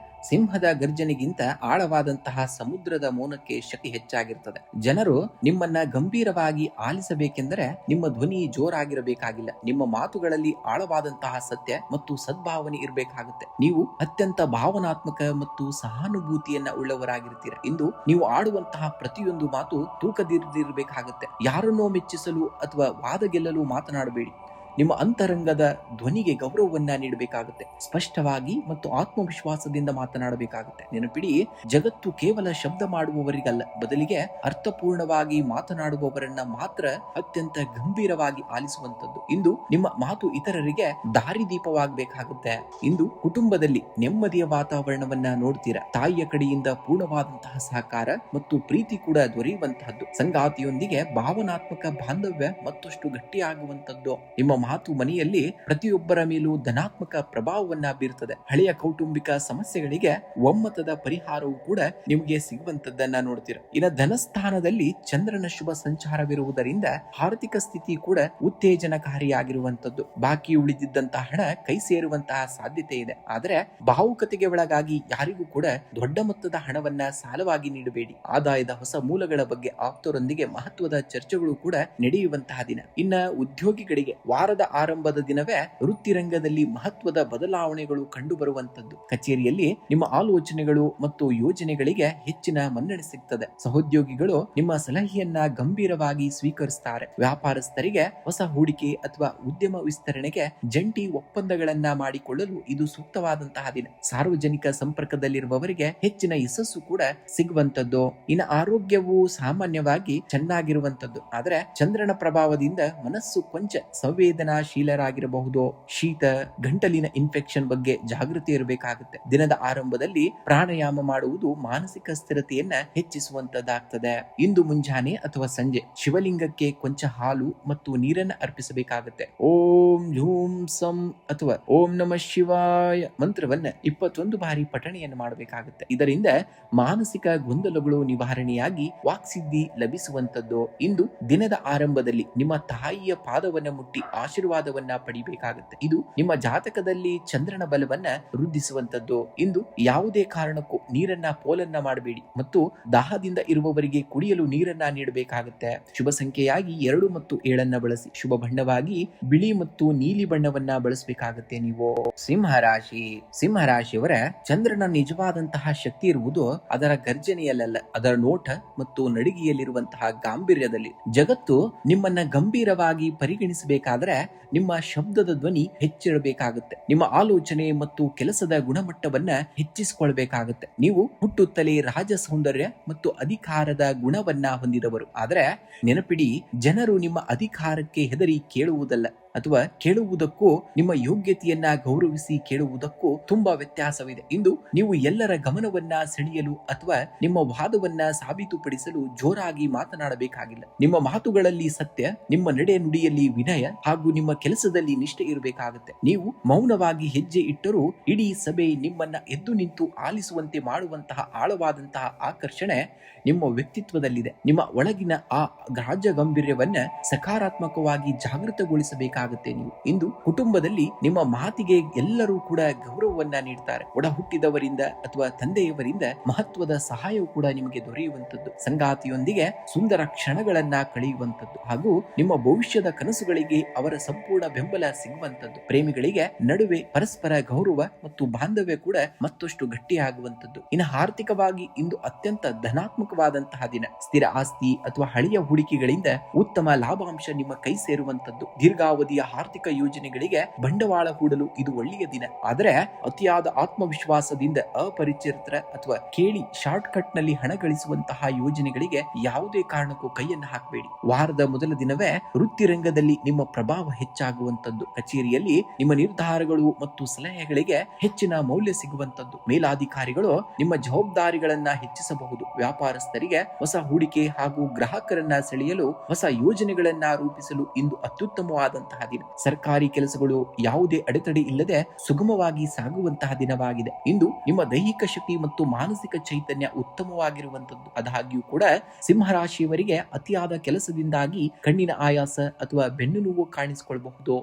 ಸಿಂಹದ ಗರ್ಜನೆಗಿಂತ ಆಳವಾದಂತಹ ಸಮುದ್ರದ ಮೌನಕ್ಕೆ ಶಕ್ತಿ ಹೆಚ್ಚಾಗಿರ್ತದೆ. ಜನರು ನಿಮ್ಮನ್ನ ಗಂಭೀರವಾಗಿ ಆಲಿಸಬೇಕೆಂದರೆ ನಿಮ್ಮ ಧ್ವನಿ ಜೋರಾಗಿರಬೇಕಾಗಿಲ್ಲ. ನಿಮ್ಮ ಮಾತುಗಳಲ್ಲಿ ಆಳವಾದಂತಹ ಸತ್ಯ ಮತ್ತು ಸದ್ಭಾವನೆ ಇರಬೇಕಾಗುತ್ತೆ. ನೀವು ಅತ್ಯಂತ ಭಾವನಾತ್ಮಕ ಮತ್ತು ಸಹಾನುಭೂತಿಯನ್ನ ಉಳ್ಳವರಾಗಿರ್ತೀರ. ಇಂದು ನೀವು ಆಡುವಂತಹ ಪ್ರತಿಯೊಂದು ಮಾತು ತೂಕದಿರಬೇಕಾಗುತ್ತೆ. ಯಾರನ್ನೋ ಮೆಚ್ಚಿಸಲು ಅಥವಾ ವಾದ ಗೆಲ್ಲಲು ಮಾತನಾಡಬೇಡಿ. ನಿಮ್ಮ ಅಂತರಂಗದ ಧ್ವನಿಗೆ ಗೌರವವನ್ನ ನೀಡಬೇಕಾಗುತ್ತೆ. ಸ್ಪಷ್ಟವಾಗಿ ಮತ್ತು ಆತ್ಮವಿಶ್ವಾಸದಿಂದ ಮಾತನಾಡಬೇಕಾಗುತ್ತೆ. ನೆನಪಿಡಿ, ಜಗತ್ತು ಕೇವಲ ಶಬ್ದ ಮಾಡುವವರಿಗಲ್ಲ, ಬದಲಿಗೆ ಅರ್ಥಪೂರ್ಣವಾಗಿ ಮಾತನಾಡುವವರನ್ನ ಮಾತ್ರ ಅತ್ಯಂತ ಗಂಭೀರವಾಗಿ ಆಲಿಸುವಂತದ್ದು. ಇಂದು ನಿಮ್ಮ ಮಾತು ಇತರರಿಗೆ ದಾರಿದೀಪವಾಗಬೇಕಾಗುತ್ತೆ. ಇಂದು ಕುಟುಂಬದಲ್ಲಿ ನೆಮ್ಮದಿಯ ವಾತಾವರಣವನ್ನ ನೋಡ್ತೀರಾ. ತಾಯಿಯ ಕಡೆಯಿಂದ ಪೂರ್ಣವಾದಂತಹ ಸಹಕಾರ ಮತ್ತು ಪ್ರೀತಿ ಕೂಡ ದೊರೆಯುವಂತಹದ್ದು. ಸಂಗಾತಿಯೊಂದಿಗೆ ಭಾವನಾತ್ಮಕ ಬಾಂಧವ್ಯ ಮತ್ತಷ್ಟು ಗಟ್ಟಿಯಾಗುವಂತದ್ದು. ನಿಮ್ಮ ಮಾತು ಮನೆಯಲ್ಲಿ ಪ್ರತಿಯೊಬ್ಬರ ಮೇಲೂ ಧನಾತ್ಮಕ ಪ್ರಭಾವವನ್ನ ಬೀರ್ತದೆ. ಹಳೆಯ ಕೌಟುಂಬಿಕ ಸಮಸ್ಯೆಗಳಿಗೆ ಒಮ್ಮತದ ಪರಿಹಾರವೂ ಕೂಡ ನಿಮಗೆ ಸಿಗುವಂತದ್ದನ್ನ ನೋಡ್ತೀರ. ಇನ್ನು ಧನಸ್ಥಾನದಲ್ಲಿ ಚಂದ್ರನ ಶುಭ ಸಂಚಾರವಿರುವುದರಿಂದ ಆರ್ಥಿಕ ಸ್ಥಿತಿ ಕೂಡ ಉತ್ತೇಜನಕಾರಿಯಾಗಿರುವಂತದ್ದು. ಬಾಕಿ ಉಳಿದಿದ್ದಂತಹ ಹಣ ಕೈ ಸೇರುವಂತಹ ಸಾಧ್ಯತೆ ಇದೆ. ಆದರೆ ಭಾವುಕತೆಗೆ ಒಳಗಾಗಿ ಯಾರಿಗೂ ಕೂಡ ದೊಡ್ಡ ಮೊತ್ತದ ಹಣವನ್ನ ಸಾಲವಾಗಿ ನೀಡಬೇಡಿ. ಆದಾಯದ ಹೊಸ ಮೂಲಗಳ ಬಗ್ಗೆ ಆಪ್ತರೊಂದಿಗೆ ಮಹತ್ವದ ಚರ್ಚೆಗಳು ಕೂಡ ನಡೆಯುವಂತಹ ದಿನ. ಇನ್ನ ಉದ್ಯೋಗಿಗಳಿಗೆ ವಾರದ ಆರಂಭದ ದಿನವೇ ವೃತ್ತಿರಂಗದಲ್ಲಿ ಮಹತ್ವದ ಬದಲಾವಣೆಗಳು ಕಂಡು ಬರುವಂತದ್ದು. ಕಚೇರಿಯಲ್ಲಿ ನಿಮ್ಮ ಆಲೋಚನೆಗಳು ಮತ್ತು ಯೋಜನೆಗಳಿಗೆ ಹೆಚ್ಚಿನ ಮನ್ನಣೆ ಸಿಗ್ತದೆ. ಸಹೋದ್ಯೋಗಿಗಳು ನಿಮ್ಮ ಸಲಹೆಯನ್ನ ಗಂಭೀರವಾಗಿ ಸ್ವೀಕರಿಸುತ್ತಾರೆ. ವ್ಯಾಪಾರಸ್ಥರಿಗೆ ಹೊಸ ಹೂಡಿಕೆ ಅಥವಾ ಉದ್ಯಮ ವಿಸ್ತರಣೆಗೆ ಜಂಟಿ ಒಪ್ಪಂದಗಳನ್ನ ಮಾಡಿಕೊಳ್ಳಲು ಇದು ಸೂಕ್ತವಾದಂತಹ ದಿನ. ಸಾರ್ವಜನಿಕ ಸಂಪರ್ಕದಲ್ಲಿರುವವರಿಗೆ ಹೆಚ್ಚಿನ ಯಶಸ್ಸು ಕೂಡ ಸಿಗುವಂತದ್ದು. ಇನ್ನು ಆರೋಗ್ಯವು ಸಾಮಾನ್ಯವಾಗಿ ಚೆನ್ನಾಗಿರುವಂತದ್ದು. ಆದ್ರೆ ಚಂದ್ರನ ಪ್ರಭಾವದಿಂದ ಮನಸ್ಸು ಕೊಂಚ ಸಂವೇದನಾಶೀಲರಾಗಿರಬಹುದು. ಶೀತ, ಗಂಟಲಿನ ಇನ್ಫೆಕ್ಷನ್ ಬಗ್ಗೆ ಜಾಗೃತಿ ಇರಬೇಕಾಗುತ್ತೆ. ದಿನದ ಆರಂಭದಲ್ಲಿ ಪ್ರಾಣಾಯಾಮ ಮಾಡುವುದು ಮಾನಸಿಕ ಸ್ಥಿರತೆಯನ್ನ ಹೆಚ್ಚಿಸುವಂತದ್ದಾಗ್ತದೆ. ಇಂದು ಮುಂಜಾನೆ ಅಥವಾ ಸಂಜೆ ಶಿವಲಿಂಗಕ್ಕೆ ಕೊಂಚ ಹಾಲು ಮತ್ತು ನೀರನ್ನು ಅರ್ಪಿಸಬೇಕಾಗುತ್ತೆ. ಓಂ ಝೂಂ ಸಂ ಅಥವಾ ಓಂ ನಮಃ ಶಿವಾಯ ಮಂತ್ರವನ್ನ 21 ಬಾರಿ ಪಠಣೆಯನ್ನು ಮಾಡಬೇಕಾಗುತ್ತೆ. ಇದರಿಂದ ಮಾನಸಿಕ ಗೊಂದಲಗಳು ನಿವಾರಣೆಯಾಗಿ ವಾಕ್ಸಿದ್ಧಿ ಲಭಿಸುವಂತದ್ದು. ಇಂದು ದಿನದ ಆರಂಭದಲ್ಲಿ ನಿಮ್ಮ ತಾಯಿಯ ಪಾದವನ್ನ ಮುಟ್ಟಿ ಆಶೀರ್ವಾದವನ್ನ ಪಡಿಬೇಕಾಗುತ್ತೆ. ಇದು ನಿಮ್ಮ ಜಾತಕದಲ್ಲಿ ಚಂದ್ರನ ಬಲವನ್ನ ವೃದ್ಧಿಸುವಂತದ್ದು. ಇಂದು ಯಾವುದೇ ಕಾರಣಕ್ಕೂ ನೀರನ್ನ ಪೋಲನ್ನ ಮಾಡಬೇಡಿ ಮತ್ತು ದಾಹದಿಂದ ಇರುವವರಿಗೆ ಕುಡಿಯಲು ನೀರನ್ನ ನೀಡಬೇಕಾಗುತ್ತೆ. ಶುಭ ಸಂಖ್ಯೆಯಾಗಿ 2 ಮತ್ತು 7 ಬಳಸಿ. ಶುಭ ಬಣ್ಣವಾಗಿ ಬಿಳಿ ಮತ್ತು ನೀಲಿ ಬಣ್ಣವನ್ನ ಬಳಸಬೇಕಾಗುತ್ತೆ. ನೀವು ಸಿಂಹರಾಶಿಯವರ ಚಂದ್ರನ ನಿಜವಾದಂತಹ ಶಕ್ತಿ ಇರುವುದು ಅದರ ಗರ್ಜನೆಯಲ್ಲ, ಅದರ ನೋಟ ಮತ್ತು ನಡಿಗೆಯಲ್ಲಿರುವಂತಹ ಗಾಂಭೀರ್ಯದಲ್ಲಿ. ಜಗತ್ತು ನಿಮ್ಮನ್ನ ಗಂಭೀರವಾಗಿ ಪರಿಗಣಿಸಬೇಕಾದ್ರೆ ನಿಮ್ಮ ಶಬ್ದದ ಧ್ವನಿ ಹೆಚ್ಚಿರಬೇಕಾಗುತ್ತೆ. ನಿಮ್ಮ ಆಲೋಚನೆ ಮತ್ತು ಕೆಲಸದ ಗುಣಮಟ್ಟವನ್ನ ಹೆಚ್ಚಿಸಿಕೊಳ್ಬೇಕಾಗುತ್ತೆ. ನೀವು ಹುಟ್ಟುತ್ತಲೇ ರಾಜ ಸೌಂದರ್ಯ ಮತ್ತು ಅಧಿಕಾರದ ಗುಣವನ್ನ ಹೊಂದಿದವರು. ಆದರೆ ನೆನಪಿಡಿ, ಜನರು ನಿಮ್ಮ ಅಧಿಕಾರಕ್ಕೆ ಹೆದರಿ ಕೇಳುವುದಲ್ಲ ಅಥವಾ ಕೇಳುವುದಕ್ಕೂ ನಿಮ್ಮ ಯೋಗ್ಯತೆಯನ್ನ ಗೌರವಿಸಿ ಕೇಳುವುದಕ್ಕೂ ತುಂಬಾ ವ್ಯತ್ಯಾಸವಿದೆ. ಇಂದು ನೀವು ಎಲ್ಲರ ಗಮನವನ್ನ ಸೆಳೆಯಲು ಅಥವಾ ನಿಮ್ಮ ವಾದವನ್ನ ಸಾಬೀತುಪಡಿಸಲು ಜೋರಾಗಿ ಮಾತನಾಡಬೇಕಾಗಿಲ್ಲ. ನಿಮ್ಮ ಮಾತುಗಳಲ್ಲಿ ಸತ್ಯ, ನಿಮ್ಮ ನಡೆ ನುಡಿಯಲ್ಲಿ ವಿನಯ ಹಾಗೂ ನಿಮ್ಮ ಕೆಲಸದಲ್ಲಿ ನಿಷ್ಠೆ ಇರಬೇಕಾಗುತ್ತೆ. ನೀವು ಮೌನವಾಗಿ ಹೆಜ್ಜೆ ಇಟ್ಟರೂ ಇಡೀ ಸಭೆ ನಿಮ್ಮನ್ನ ಎದ್ದು ನಿಂತು ಆಲಿಸುವಂತೆ ಮಾಡುವಂತಹ ಆಳವಾದಂತಹ ಆಕರ್ಷಣೆ ನಿಮ್ಮ ವ್ಯಕ್ತಿತ್ವದಲ್ಲಿದೆ. ನಿಮ್ಮ ಒಳಗಿನ ಆ ರಾಜ ಗಂಭೀರ್ಯವನ್ನ ಸಕಾರಾತ್ಮಕವಾಗಿ ಜಾಗೃತಗೊಳಿಸಬೇಕಾಗುತ್ತೆ. ನೀವು ಇಂದು ಕುಟುಂಬದಲ್ಲಿ ನಿಮ್ಮ ಮಾತಿಗೆ ಎಲ್ಲರೂ ಕೂಡ ಗೌರವವನ್ನ ನೀಡ್ತಾರೆ. ಒಡ ಹುಟ್ಟಿದವರಿಂದ ಅಥವಾ ತಂದೆಯವರಿಂದ ಮಹತ್ವದ ಸಹಾಯವು ಕೂಡ ನಿಮಗೆ ದೊರೆಯುವಂತದ್ದು. ಸಂಗಾತಿಯೊಂದಿಗೆ ಸುಂದರ ಕ್ಷಣಗಳನ್ನ ಕಳೆಯುವಂತದ್ದು ಹಾಗೂ ನಿಮ್ಮ ಭವಿಷ್ಯದ ಕನಸುಗಳಿಗೆ ಅವರ ಸಂಪೂರ್ಣ ಬೆಂಬಲ ಸಿಗುವಂತದ್ದು. ಪ್ರೇಮಿಗಳಿಗೆ ನಡುವೆ ಪರಸ್ಪರ ಗೌರವ ಮತ್ತು ಬಾಂಧವ್ಯ ಕೂಡ ಮತ್ತಷ್ಟು ಗಟ್ಟಿಯಾಗುವಂತದ್ದು. ಇನ್ನು ಆರ್ಥಿಕವಾಗಿ ಇಂದು ಅತ್ಯಂತ ಧನಾತ್ಮಕವಾದಂತಹ ದಿನ. ಸ್ಥಿರ ಆಸ್ತಿ ಅಥವಾ ಹಳೆಯ ಹೂಡಿಕೆಗಳಿಂದ ಉತ್ತಮ ಲಾಭಾಂಶ ನಿಮ್ಮ ಕೈ ಸೇರುವಂತದ್ದು. ದೀರ್ಘಾವಧಿಯ ಆರ್ಥಿಕ ಯೋಜನೆಗಳಿಗೆ ಬಂಡವಾಳ ಹೂಡಲು ಇದು ಒಳ್ಳೆಯ ದಿನ. ಆದರೆ ಅತಿಯಾದ ಆತ್ಮವಿಶ್ವಾಸದಿಂದ ಅಪರಿಚಿತರ ಅಥವಾ ಕೇಳಿ ಶಾರ್ಟ್ ಕಟ್ ನಲ್ಲಿ ಹಣ ಗಳಿಸುವಂತಹ ಯೋಜನೆಗಳಿಗೆ ಯಾವುದೇ ಕಾರಣಕ್ಕೂ ಕೈಯನ್ನು ಹಾಕಬೇಡಿ. ವಾರದ ಮೊದಲ ದಿನವೇ ವೃತ್ತಿರಂಗದಲ್ಲಿ ನಿಮ್ಮ ಪ್ರಭಾವ ಹೆಚ್ಚಾಗುವಂತದ್ದು. ಕಚೇರಿಯಲ್ಲಿ ನಿಮ್ಮ ನಿರ್ಧಾರಗಳು ಮತ್ತು ಸಲಹೆಗಳಿಗೆ ಹೆಚ್ಚಿನ ಮೌಲ್ಯ ಸಿಗುವಂತದ್ದು. ಮೇಲಾಧಿಕಾರಿಗಳು ನಿಮ್ಮ ಜವಾಬ್ದಾರಿಗಳನ್ನ ಹೆಚ್ಚಿಸಬಹುದು. ವ್ಯಾಪಾರಸ್ಥರಿಗೆ ಹೊಸ ಹೂಡಿಕೆ ಹಾಗೂ ಗ್ರಾಹಕರನ್ನ ಸೆಳೆಯಲು ಹೊಸ ಯೋಜನೆಗಳನ್ನ ರೂಪಿಸಲು ಇಂದು ಅತ್ಯುತ್ತಮವಾದಂತಹ ದಿನ. ಸರ್ಕಾರಿ ಕೆಲಸಗಳು ಯಾವುದೇ ಅಡೆತಡೆ ಇಲ್ಲದೆ ಸುಗಮವಾಗಿ ಸಾಗುವಂತಹ ದಿನವಾಗಿದೆ. ಇಂದು ನಿಮ್ಮ ದೈಹಿಕ ಶಕ್ತಿ ಮತ್ತು ಮಾನಸಿಕ ಚೈತನ್ಯ ಉತ್ತಮವಾಗಿರುವಂತದ್ದು. ಆದಾಗ್ಯೂ ಕೂಡ ಸಿಂಹರಾಶಿಯವರಿಗೆ ಅತಿಯಾದ ಕೆಲಸದಿಂದಾಗಿ ಕಣ್ಣಿನ ಆಯಾಸ ಅಥವಾ ಬೆನ್ನು ನೋವು ಕಾಣಿಸಿಕೊಳ್ಳಬಹುದು.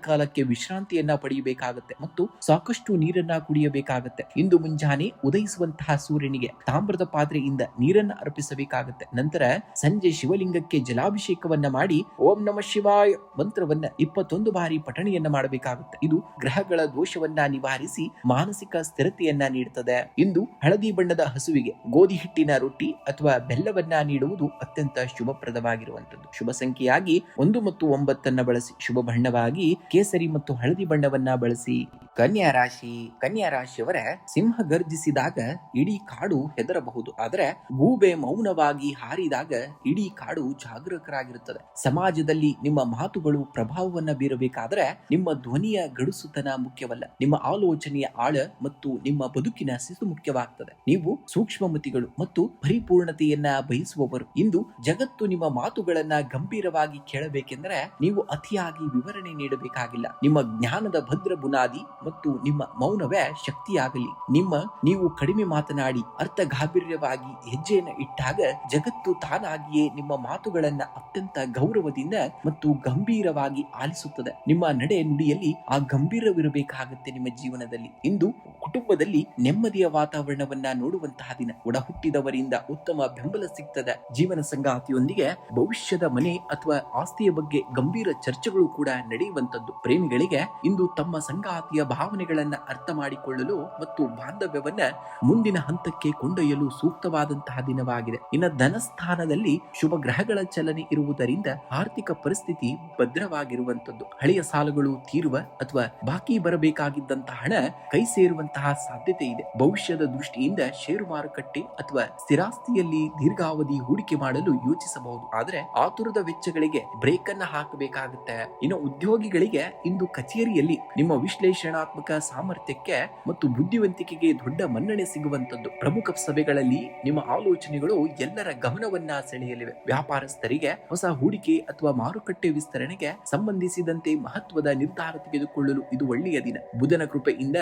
ಕಾಲಕ್ಕೆ ವಿಶ್ರಾಂತಿಯನ್ನ ಪಡೆಯಬೇಕಾಗುತ್ತೆ ಮತ್ತು ಸಾಕಷ್ಟು ನೀರನ್ನ ಕುಡಿಯಬೇಕಾಗುತ್ತೆ. ಇಂದು ಮುಂಜಾನೆ ಉದಯಿಸುವಂತಹ ಸೂರ್ಯನಿಗೆ ತಾಮ್ರದ ಪಾತ್ರೆಯಿಂದ ನೀರನ್ನ ಅರ್ಪಿಸಬೇಕಾಗುತ್ತೆ. ನಂತರ ಸಂಜೆ ಶಿವಲಿಂಗಕ್ಕೆ ಜಲಾಭಿಷೇಕವನ್ನ ಮಾಡಿ ಓಂ ನಮಃ ಶಿವಾಯ ಮಂತ್ರವನ್ನ 21 ಬಾರಿ ಪಠಣೆಯನ್ನ ಮಾಡಬೇಕಾಗುತ್ತೆ. ಇದು ಗ್ರಹಗಳ ದೋಷವನ್ನ ನಿವಾರಿಸಿ ಮಾನಸಿಕ ಸ್ಥಿರತೆಯನ್ನ ನೀಡುತ್ತದೆ. ಇಂದು ಹಳದಿ ಬಣ್ಣದ ಹಸುವಿಗೆ ಗೋಧಿ ಹಿಟ್ಟಿನ ರೊಟ್ಟಿ ಅಥವಾ ಬೆಲ್ಲವನ್ನ ನೀಡುವುದು ಅತ್ಯಂತ ಶುಭಪ್ರದವಾಗಿರುವಂತದ್ದು. ಶುಭ ಸಂಖ್ಯೆಯಾಗಿ 1 ಮತ್ತು 9 ಬಳಸಿ. ಶುಭ ಬಣ್ಣವಾಗಿ ಕೇಸರಿ ಮತ್ತು ಹಳದಿ ಬಣ್ಣವನ್ನ ಬಳಸಿ. ಕನ್ಯಾ ರಾಶಿಯವರ ಸಿಂಹ ಗರ್ಜಿಸಿದಾಗ ಇಡೀ ಕಾಡು ಹೆದರಬಹುದು, ಆದರೆ ಗೂಬೆ ಮೌನವಾಗಿ ಹಾರಿದಾಗ ಇಡೀ ಕಾಡು ಜಾಗರೂಕರಾಗಿರುತ್ತದೆ. ಸಮಾಜದಲ್ಲಿ ನಿಮ್ಮ ಮಾತುಗಳು ಪ್ರಭಾವವನ್ನ ಬೀರಬೇಕಾದರೆ ನಿಮ್ಮ ಧ್ವನಿಯ ಗಡುಸುತನ ಮುಖ್ಯವಲ್ಲ, ನಿಮ್ಮ ಆಲೋಚನೆಯ ಆಳ ಮತ್ತು ನಿಮ್ಮ ಬದುಕಿನ ಶಿಸ್ತು ಮುಖ್ಯವಾಗ್ತದೆ. ನೀವು ಸೂಕ್ಷ್ಮಮತಿಗಳು ಮತ್ತು ಪರಿಪೂರ್ಣತೆಯನ್ನ ಬಯಸುವವರು. ಇಂದು ಜಗತ್ತು ನಿಮ್ಮ ಮಾತುಗಳನ್ನ ಗಂಭೀರವಾಗಿ ಕೇಳಬೇಕೆಂದರೆ ನೀವು ಅತಿಯಾಗಿ ವಿವರಣೆ ನೀಡಬೇಕಾಗಿಲ್ಲ. ನಿಮ್ಮ ಜ್ಞಾನದ ಭದ್ರ ಬುನಾದಿ ಮತ್ತು ನಿಮ್ಮ ಮೌನವೇ ಶಕ್ತಿಯಾಗಲಿ. ನೀವು ಕಡಿಮೆ ಮಾತನಾಡಿ ಅರ್ಥ ಗಾಂಭೀರ್ಯವಾಗಿ ಹೆಜ್ಜೆಯನ್ನ ಇಟ್ಟಾಗ ಜಗತ್ತು ತಾನಾಗಿಯೇ ನಿಮ್ಮ ಮಾತುಗಳನ್ನ ಅತ್ಯಂತ ಗೌರವದಿಂದ ಮತ್ತು ಗಂಭೀರವಾಗಿ ಆಲಿಸುತ್ತದೆ. ನಿಮ್ಮ ನಡೆ ನುಡಿಯಲ್ಲಿ ಆ ಗಂಭೀರವಿರಬೇಕಾಗುತ್ತೆ ನಿಮ್ಮ ಜೀವನದಲ್ಲಿ. ಇಂದು ಕುಟುಂಬದಲ್ಲಿ ನೆಮ್ಮದಿಯ ವಾತಾವರಣವನ್ನ ನೋಡುವಂತಹ ದಿನ. ಒಡ ಹುಟ್ಟಿದವರಿಂದ ಉತ್ತಮ ಬೆಂಬಲ ಸಿಗ್ತದೆ. ಜೀವನ ಸಂಗಾತಿಯೊಂದಿಗೆ ಭವಿಷ್ಯದ ಮನೆ ಅಥವಾ ಆಸ್ತಿಯ ಬಗ್ಗೆ ಗಂಭೀರ ಚರ್ಚೆಗಳು ಕೂಡ ನಡೆಯುವಂತದ್ದು. ಪ್ರೇಮಿಗಳಿಗೆ ಇಂದು ತಮ್ಮ ಸಂಗಾತಿಯ ಭಾವನೆಗಳನ್ನ ಅರ್ಥ ಮಾಡಿಕೊಳ್ಳಲು ಮತ್ತು ಬಾಂಧವ್ಯವನ್ನ ಮುಂದಿನ ಹಂತಕ್ಕೆ ಕೊಂಡೊಯ್ಯಲು ಸೂಕ್ತವಾದಂತಹ ದಿನವಾಗಿದೆ. ಇನ್ನು ಧನಸ್ಥಾನದಲ್ಲಿ ಶುಭ ಗ್ರಹಗಳ ಚಲನೆ ಇರುವುದರಿಂದ ಆರ್ಥಿಕ ಪರಿಸ್ಥಿತಿ ಭದ್ರವಾಗಿರುವಂತದ್ದು. ಹಳೆಯ ಸಾಲಗಳು ತೀರುವ ಅಥವಾ ಬಾಕಿ ಬರಬೇಕಾಗಿದ್ದಂತಹ ಹಣ ಕೈ ಸೇರುವಂತಹ ಸಾಧ್ಯತೆ ಇದೆ. ಭವಿಷ್ಯದ ದೃಷ್ಟಿಯಿಂದ ಷೇರು ಮಾರುಕಟ್ಟೆ ಅಥವಾ ಸ್ಥಿರಾಸ್ತಿಯಲ್ಲಿ ದೀರ್ಘಾವಧಿ ಹೂಡಿಕೆ ಮಾಡಲು ಯೋಚಿಸಬಹುದು, ಆದರೆ ಆತುರದ ವೆಚ್ಚಗಳಿಗೆ ಬ್ರೇಕ್ ಅನ್ನ ಹಾಕಬೇಕಾಗುತ್ತೆ. ಇನ್ನು ಉದ್ಯೋಗಿಗಳಿಗೆ ಇಂದು ಕಚೇರಿಯಲ್ಲಿ ನಿಮ್ಮ ವಿಶ್ಲೇಷಣಾತ್ಮಕ ಸಾಮರ್ಥ್ಯಕ್ಕೆ ಮತ್ತು ಬುದ್ಧಿವಂತಿಕೆಗೆ ದೊಡ್ಡ ಮನ್ನಣೆ ಸಿಗುವಂತದ್ದು. ಪ್ರಮುಖ ಸಭೆಗಳಲ್ಲಿ ನಿಮ್ಮ ಆಲೋಚನೆಗಳು ಎಲ್ಲರ ಗಮನವನ್ನ ಸೆಳೆಯಲಿವೆ. ವ್ಯಾಪಾರಸ್ಥರಿಗೆ ಹೊಸ ಹೂಡಿಕೆ ಅಥವಾ ಮಾರುಕಟ್ಟೆ ವಿಸ್ತರಣೆಗೆ ಸಂಬಂಧಿಸಿದಂತೆ ಮಹತ್ವದ ನಿರ್ಧಾರ ತೆಗೆದುಕೊಳ್ಳಲು ಇದು ಒಳ್ಳೆಯ ದಿನ. ಬುಧನ ಕೃಪೆಯಿಂದ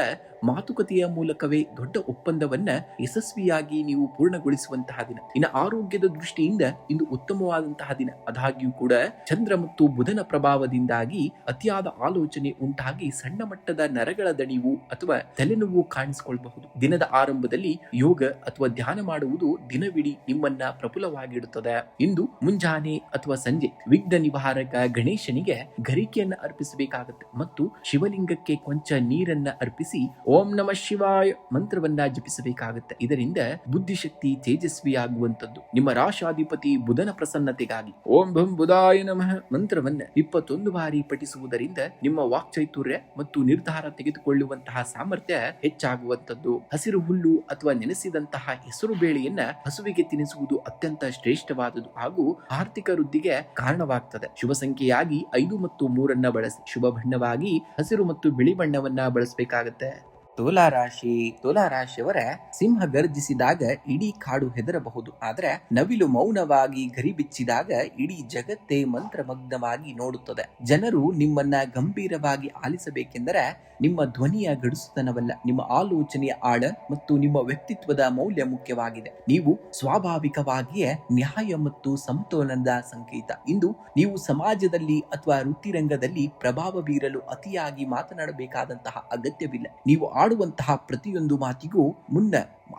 ಮಾತುಕತೆಯ ಮೂಲಕವೇ ದೊಡ್ಡ ಒಪ್ಪಂದವನ್ನ ಯಶಸ್ವಿಯಾಗಿ ನೀವು ಪೂರ್ಣಗೊಳಿಸುವಂತಹ ದಿನ. ಇನ್ನು ಆರೋಗ್ಯದ ದೃಷ್ಟಿಯಿಂದ ಇಂದು ಉತ್ತಮವಾದಂತಹ ದಿನ. ಆದಾಗ್ಯೂ ಕೂಡ ಚಂದ್ರ ಮತ್ತು ಬುಧನ ಪ್ರಭಾವದಿಂದಾಗಿ ಅತಿಯಾದ ಆಲೋಚನೆ ಉಂಟಾಗಿ ಸಣ್ಣ ಮಟ್ಟದ ನರಗಳ ದಣಿವು ಅಥವಾ ತಲೆನೋವು ಕಾಣಿಸಿಕೊಳ್ಳಬಹುದು. ದಿನದ ಆರಂಭದಲ್ಲಿ ಯೋಗ ಅಥವಾ ಧ್ಯಾನ ಮಾಡುವುದು ದಿನವಿಡೀ ನಿಮ್ಮನ್ನ ಪ್ರಫುಲ್ಲವಾಗಿಡುತ್ತದೆ. ಇಂದು ಮುಂಜಾನೆ ಅಥವಾ ಸಂಜೆ ವಿಘ್ನ ನಿವಾರಕ ಗಣೇಶನಿಗೆ ಗರಿಕೆಯನ್ನ ಅರ್ಪಿಸಬೇಕಾಗುತ್ತೆ ಮತ್ತು ಶಿವಲಿಂಗಕ್ಕೆ ಕೊಂಚ ನೀರನ್ನ ಅರ್ಪಿಸಿ ಓಂ ನಮಃ ಶಿವಾಯ ಮಂತ್ರವನ್ನ ಜಪಿಸಬೇಕಾಗುತ್ತೆ. ಇದರಿಂದ ಬುದ್ಧಿಶಕ್ತಿ ತೇಜಸ್ವಿಯಾಗುವಂತದ್ದು. ನಿಮ್ಮ ರಾಶಾಧಿಪತಿ ಬುಧನ ಪ್ರಸನ್ನತೆಗಾಗಿ ಓಂ ಭಂ ಬುಧಾಯ ನಮಃ ಮಂತ್ರವನ್ನ 21 ಬಾರಿ ಪಠಿಸುವುದರಿಂದ ನಿಮ್ಮ ವಾಕ್ಚಾತುರ್ಯ ಮತ್ತು ನಿರ್ಧಾರ ತೆಗೆದುಕೊಳ್ಳುವಂತಹ ಸಾಮರ್ಥ್ಯ ಹೆಚ್ಚಾಗುವಂತದ್ದು. ಹಸಿರು ಹುಲ್ಲು ಅಥವಾ ನೆನೆಸಿದಂತಹ ಹೆಸರು ಬೇಳೆಯನ್ನ ಹಸುವಿಗೆ ತಿನ್ನಿಸುವುದು ಅತ್ಯಂತ ಶ್ರೇಷ್ಠವಾದುದು ಹಾಗೂ ಆರ್ಥಿಕ ವೃದ್ಧಿಗೆ ಕಾರಣವಾಗ್ತದೆ. ಶುಭ ಸಂಖ್ಯೆಯಾಗಿ 5 ಮತ್ತು 3 ಬಳಸಿ. ಶುಭ ಬಣ್ಣವಾಗಿ ಹಸಿರು ಮತ್ತು ಬಿಳಿ ಬಣ್ಣವನ್ನ ಬಳಸಬೇಕಾಗತ್ತೆ. ತುಲಾರಾಶಿಯವರ ಸಿಂಹ ಗರ್ಜಿಸಿದಾಗ ಇಡೀ ಕಾಡು ಹೆದರಬಹುದು, ಆದರೆ ನವಿಲು ಮೌನವಾಗಿ ಗರಿಬಿಚ್ಚಿದಾಗ ಇಡೀ ಜಗತ್ತೇ ಮಂತ್ರಮಗ್ನವಾಗಿ ನೋಡುತ್ತದೆ. ಜನರು ನಿಮ್ಮನ್ನ ಗಂಭೀರವಾಗಿ ಆಲಿಸಬೇಕೆಂದರೆ ನಿಮ್ಮ ಧ್ವನಿಯ ಗಡುಸುತನವಲ್ಲ, ನಿಮ್ಮ ಆಲೋಚನೆಯ ಆಳ ಮತ್ತು ನಿಮ್ಮ ವ್ಯಕ್ತಿತ್ವದ ಮೌಲ್ಯ ಮುಖ್ಯವಾಗಿದೆ. ನೀವು ಸ್ವಾಭಾವಿಕವಾಗಿಯೇ ನ್ಯಾಯ ಮತ್ತು ಸಮತೋಲನದ ಸಂಕೇತ. ಇಂದು ನೀವು ಸಮಾಜದಲ್ಲಿ ಅಥವಾ ವೃತ್ತಿರಂಗದಲ್ಲಿ ಪ್ರಭಾವ ಬೀರಲು ಅತಿಯಾಗಿ ಮಾತನಾಡಬೇಕಾದಂತಹ ಅಗತ್ಯವಿಲ್ಲ. ನೀವು ಆಡುವಂತಹ ಪ್ರತಿಯೊಂದು ಮಾತಿಗೂ ಮುನ್ನ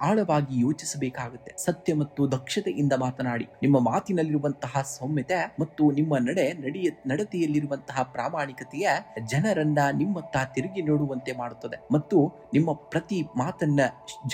ಆಳವಾಗಿ ಯೋಚಿಸಬೇಕಾಗುತ್ತೆ. ಸತ್ಯ ಮತ್ತು ದಕ್ಷತೆಯಿಂದ ಮಾತನಾಡಿ. ನಿಮ್ಮ ಮಾತಿನಲ್ಲಿರುವಂತಹ ಸೌಮ್ಯತೆ ಮತ್ತು ನಿಮ್ಮ ನಡತೆಯಲ್ಲಿರುವಂತಹ ಪ್ರಾಮಾಣಿಕತೆಯ ಜನರನ್ನ ನಿಮ್ಮತ್ತ ತಿರುಗಿ ನೋಡುವಂತೆ ಮಾಡುತ್ತದೆ ಮತ್ತು ನಿಮ್ಮ ಪ್ರತಿ ಮಾತನ್ನ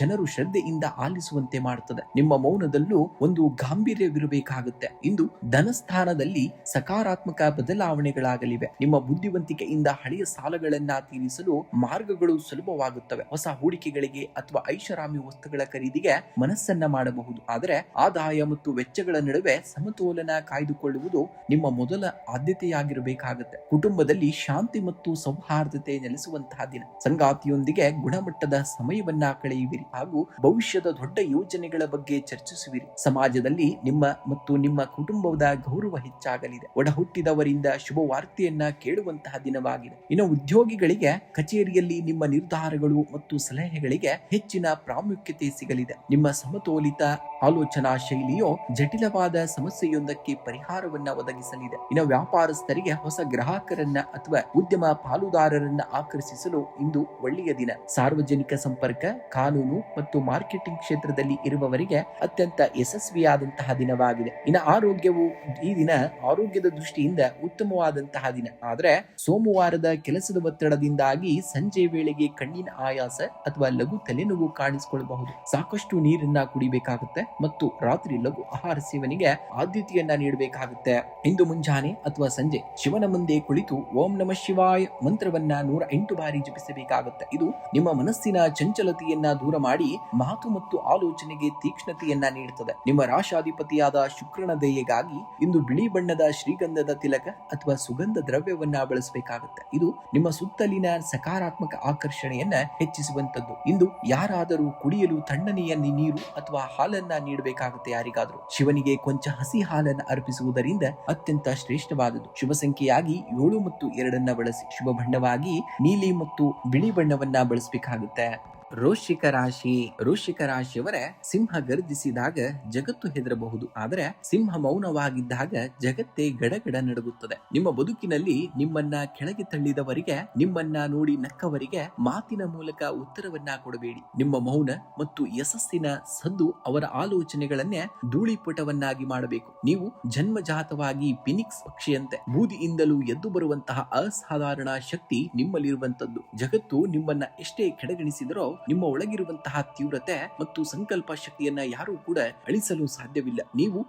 ಜನರು ಶ್ರದ್ಧೆಯಿಂದ ಆಲಿಸುವಂತೆ ಮಾಡುತ್ತದೆ. ನಿಮ್ಮ ಮೌನದಲ್ಲೂ ಒಂದು ಗಾಂಭೀರ್ಯವಿರಬೇಕಾಗುತ್ತೆ. ಇಂದು ಧನಸ್ಥಾನದಲ್ಲಿ ಸಕಾರಾತ್ಮಕ ಬದಲಾವಣೆಗಳಾಗಲಿವೆ. ನಿಮ್ಮ ಬುದ್ಧಿವಂತಿಕೆಯಿಂದ ಹಳೆಯ ಸಾಲಗಳನ್ನ ತೀರಿಸಲು ಮಾರ್ಗಗಳು ಸುಲಭವಾಗುತ್ತವೆ. ಹೊಸ ಹೂಡಿಕೆಗಳಿಗೆ ಅಥವಾ ಐಷಾರಾಮಿ ವಸ್ತುಗಳ ಖರೀದಿಗೆ ಮನಸ್ಸನ್ನ ಮಾಡಬಹುದು, ಆದರೆ ಆದಾಯ ಮತ್ತು ವೆಚ್ಚಗಳ ನಡುವೆ ಸಮತೋಲನ ಕಾಯ್ದುಕೊಳ್ಳುವುದು ನಿಮ್ಮ ಮೊದಲ ಆದ್ಯತೆಯಾಗಿರಬೇಕಾಗುತ್ತೆ. ಕುಟುಂಬದಲ್ಲಿ ಶಾಂತಿ ಮತ್ತು ಸೌಹಾರ್ದತೆ ನೆಲೆಸುವಂತಹ ದಿನ. ಸಂಗಾತಿಯೊಂದಿಗೆ ಗುಣಮಟ್ಟದ ಸಮಯವನ್ನ ಕಳೆಯುವಿರಿ ಹಾಗೂ ಭವಿಷ್ಯದ ದೊಡ್ಡ ಯೋಜನೆಗಳ ಬಗ್ಗೆ ಚರ್ಚಿಸುವಿರಿ. ಸಮಾಜದಲ್ಲಿ ನಿಮ್ಮ ಮತ್ತು ನಿಮ್ಮ ಕುಟುಂಬದ ಗೌರವ ಹೆಚ್ಚಾಗಲಿದೆ. ಒಡ ಹುಟ್ಟಿದವರಿಂದ ಶುಭ ವಾರ್ತೆಯನ್ನ ಕೇಳುವಂತಹ ದಿನವಾಗಿದೆ. ಇನ್ನು ಉದ್ಯೋಗಿಗಳಿಗೆ ಕಚೇರಿಯಲ್ಲಿ ನಿಮ್ಮ ನಿರ್ಧಾರಗಳು ಮತ್ತು ಸಲಹೆಗಳಿಗೆ ಹೆಚ್ಚಿನ ಪ್ರಾಮುಖ್ಯತೆ ಸಿಗಲಿದೆ. ನಿಮ್ಮ ಸಮತೋಲಿತ ಆಲೋಚನಾ ಶೈಲಿಯು ಜಟಿಲವಾದ ಸಮಸ್ಯೆಯೊಂದಕ್ಕೆ ಪರಿಹಾರವನ್ನ ಒದಗಿಸಲಿದೆ. ಇನ್ನು ವ್ಯಾಪಾರಸ್ಥರಿಗೆ ಹೊಸ ಗ್ರಾಹಕರನ್ನ ಅಥವಾ ಉದ್ಯಮ ಪಾಲುದಾರರನ್ನ ಆಕರ್ಷಿಸಲು ಇಂದು ಒಳ್ಳೆಯ ದಿನ. ಸಾರ್ವಜನಿಕ ಸಂಪರ್ಕ, ಕಾನೂನು ಮತ್ತು ಮಾರ್ಕೆಟಿಂಗ್ ಕ್ಷೇತ್ರದಲ್ಲಿ ಇರುವವರಿಗೆ ಅತ್ಯಂತ ಯಶಸ್ವಿಯಾದಂತಹ ದಿನವಾಗಿದೆ. ಇನ್ನು ಈ ದಿನ ಆರೋಗ್ಯದ ದೃಷ್ಟಿಯಿಂದ ಉತ್ತಮವಾದಂತಹ ದಿನ, ಆದರೆ ಸೋಮವಾರದ ಕೆಲಸದ ಒತ್ತಡದಿಂದಾಗಿ ಸಂಜೆ ವೇಳೆಗೆ ಕಣ್ಣಿನ ಆಯಾಸ ಅಥವಾ ಲಘು ತಲೆನೋವು ಕಾಣಿಸಿಕೊಳ್ಳಬಹುದು. ಮಾಡಬಹುದು. ಸಾಕಷ್ಟು ನೀರನ್ನ ಕುಡಿಬೇಕಾಗುತ್ತೆ ಮತ್ತು ರಾತ್ರಿ ಲಘು ಆಹಾರ ಸೇವನೆಗೆ ಆದ್ಯತೆಯನ್ನ ನೀಡಬೇಕಾಗುತ್ತೆ. ಇಂದು ಮುಂಜಾನೆ ಅಥವಾ ಸಂಜೆ ಶಿವನ ಮುಂದೆ ಕುಳಿತು ಓಂ ನಮಃ ಶಿವಾಯ ಮಂತ್ರವನ್ನ 108 ಬಾರಿ ಜಪಿಸಬೇಕಾಗುತ್ತೆ. ಇದು ನಿಮ್ಮ ಮನಸ್ಸಿನ ಚಂಚಲತೆಯನ್ನ ದೂರ ಮಾಡಿ ಮಾತು ಮತ್ತು ಆಲೋಚನೆಗೆ ತೀಕ್ಷ್ಣತೆಯನ್ನ ನೀಡುತ್ತದೆ. ನಿಮ್ಮ ರಾಶಾಧಿಪತಿಯಾದ ಶುಕ್ರನ ದಯೆಗಾಗಿ ಇಂದು ಬಿಳಿ ಬಣ್ಣದ ಶ್ರೀಗಂಧದ ತಿಲಕ ಅಥವಾ ಸುಗಂಧ ದ್ರವ್ಯವನ್ನ ಬಳಸಬೇಕಾಗುತ್ತೆ. ಇದು ನಿಮ್ಮ ಸುತ್ತಲಿನ ಸಕಾರಾತ್ಮಕ ಆಕರ್ಷಣೆಯನ್ನ ಹೆಚ್ಚಿಸುವಂತದ್ದು. ಇಂದು ಯಾರಾದರೂ ಕುಡಿಯಲು ತಣ್ಣನೆಯ ನೀರು ಅಥವಾ ಹಾಲನ್ನ ನೀಡಬೇಕಾಗುತ್ತೆ. ಯಾರಿಗಾದರೂ ಶಿವನಿಗೆ ಕೊಂಚ ಹಸಿ ಹಾಲನ್ನು ಅರ್ಪಿಸುವುದರಿಂದ ಅತ್ಯಂತ ಶ್ರೇಷ್ಠವಾದದ್ದು. ಶುಭ ಸಂಖ್ಯೆಯಾಗಿ 7 ಮತ್ತು 2 ಬಳಸಿ. ಶುಭ ಬಣ್ಣವಾಗಿ ನೀಲಿ ಮತ್ತು ಬಿಳಿ ಬಣ್ಣವನ್ನ ಬಳಸಬೇಕಾಗುತ್ತೆ. ವೃಶ್ಚಿಕ ರಾಶಿಯವರ ಸಿಂಹ ಗರ್ಜಿಸಿದಾಗ ಜಗತ್ತು ಹೆದರಬಹುದು, ಆದರೆ ಸಿಂಹ ಮೌನವಾಗಿದ್ದಾಗ ಜಗತ್ತೇ ಗಡಗಡ ನಡುಗುತ್ತದೆ. ನಿಮ್ಮ ಬದುಕಿನಲ್ಲಿ ನಿಮ್ಮನ್ನ ಕೆಳಗೆ ತಳ್ಳಿದವರಿಗೆ, ನಿಮ್ಮನ್ನ ನೋಡಿ ನಕ್ಕವರಿಗೆ ಮಾತಿನ ಮೂಲಕ ಉತ್ತರವನ್ನ ಕೊಡಬೇಡಿ. ನಿಮ್ಮ ಮೌನ ಮತ್ತು ಯಶಸ್ಸಿನ ಸದ್ದು ಅವರ ಆಲೋಚನೆಗಳನ್ನೇ ಧೂಳಿಪಟವನ್ನಾಗಿ ಮಾಡಬೇಕು. ನೀವು ಜನ್ಮಜಾತವಾಗಿ ಫಿನಿಕ್ಸ್ ಪಕ್ಷಿಯಂತೆ ಬೂದಿಯಿಂದಲೂ ಎದ್ದು ಬರುವಂತಹ ಅಸಾಧಾರಣ ಶಕ್ತಿ ನಿಮ್ಮಲ್ಲಿರುವಂತದ್ದು. ಜಗತ್ತು ನಿಮ್ಮನ್ನ ಎಷ್ಟೇ ಕೆಳಗಣಿಸಿದರೋ ನಿಮ್ಮ ಒಳಗಿರುವಂತಹ ತೀವ್ರತೆ ಮತ್ತು ಸಂಕಲ್ಪ ಶಕ್ತಿಯನ್ನ ಯಾರೂ ಕೂಡ ಅಳಿಸಲು ಸಾಧ್ಯವಿಲ್ಲ. ನೀವು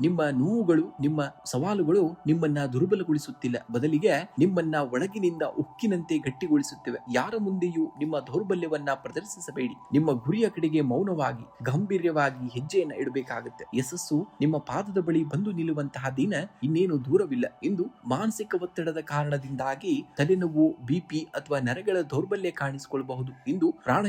ನಿಮ್ಮ ನೋವುಗಳು, ನಿಮ್ಮ ಸವಾಲುಗಳು ನಿಮ್ಮನ್ನ ದುರ್ಬಲಗೊಳಿಸುತ್ತಿಲ್ಲ, ಬದಲಿಗೆ ನಿಮ್ಮನ್ನ ಒಳಗಿನಿಂದ ಉಕ್ಕಿನಂತೆ ಗಟ್ಟಿಗೊಳಿಸುತ್ತಿವೆ. ಯಾರ ಮುಂದೆಯೂ ನಿಮ್ಮ ದೌರ್ಬಲ್ಯವನ್ನ ಪ್ರದರ್ಶಿಸಬೇಡಿ. ನಿಮ್ಮ ಗುರಿಯ ಕಡೆಗೆ ಮೌನವಾಗಿ ಗಂಭೀರ್ಯವಾಗಿ ಹೆಜ್ಜೆಯನ್ನ ಇಡಬೇಕಾಗುತ್ತೆ. ಯಶಸ್ಸು ನಿಮ್ಮ ಪಾದದ ಬಳಿ ಬಂದು ನಿಲ್ಲುವಂತಹ ದಿನ ಇನ್ನೇನು ದೂರವಿಲ್ಲ. ಇಂದು ಮಾನಸಿಕ ಒತ್ತಡದ ಕಾರಣದಿಂದಾಗಿ ತಲೆನೋವು, ಬಿಪಿ ಅಥವಾ ನರಗಳ ದೌರ್ಬಲ್ಯ ಕಾಣಿಸಿಕೊಳ್ಳಬಹುದು. ಇಂದು ಪ್ರಾಣಾಯಾಮ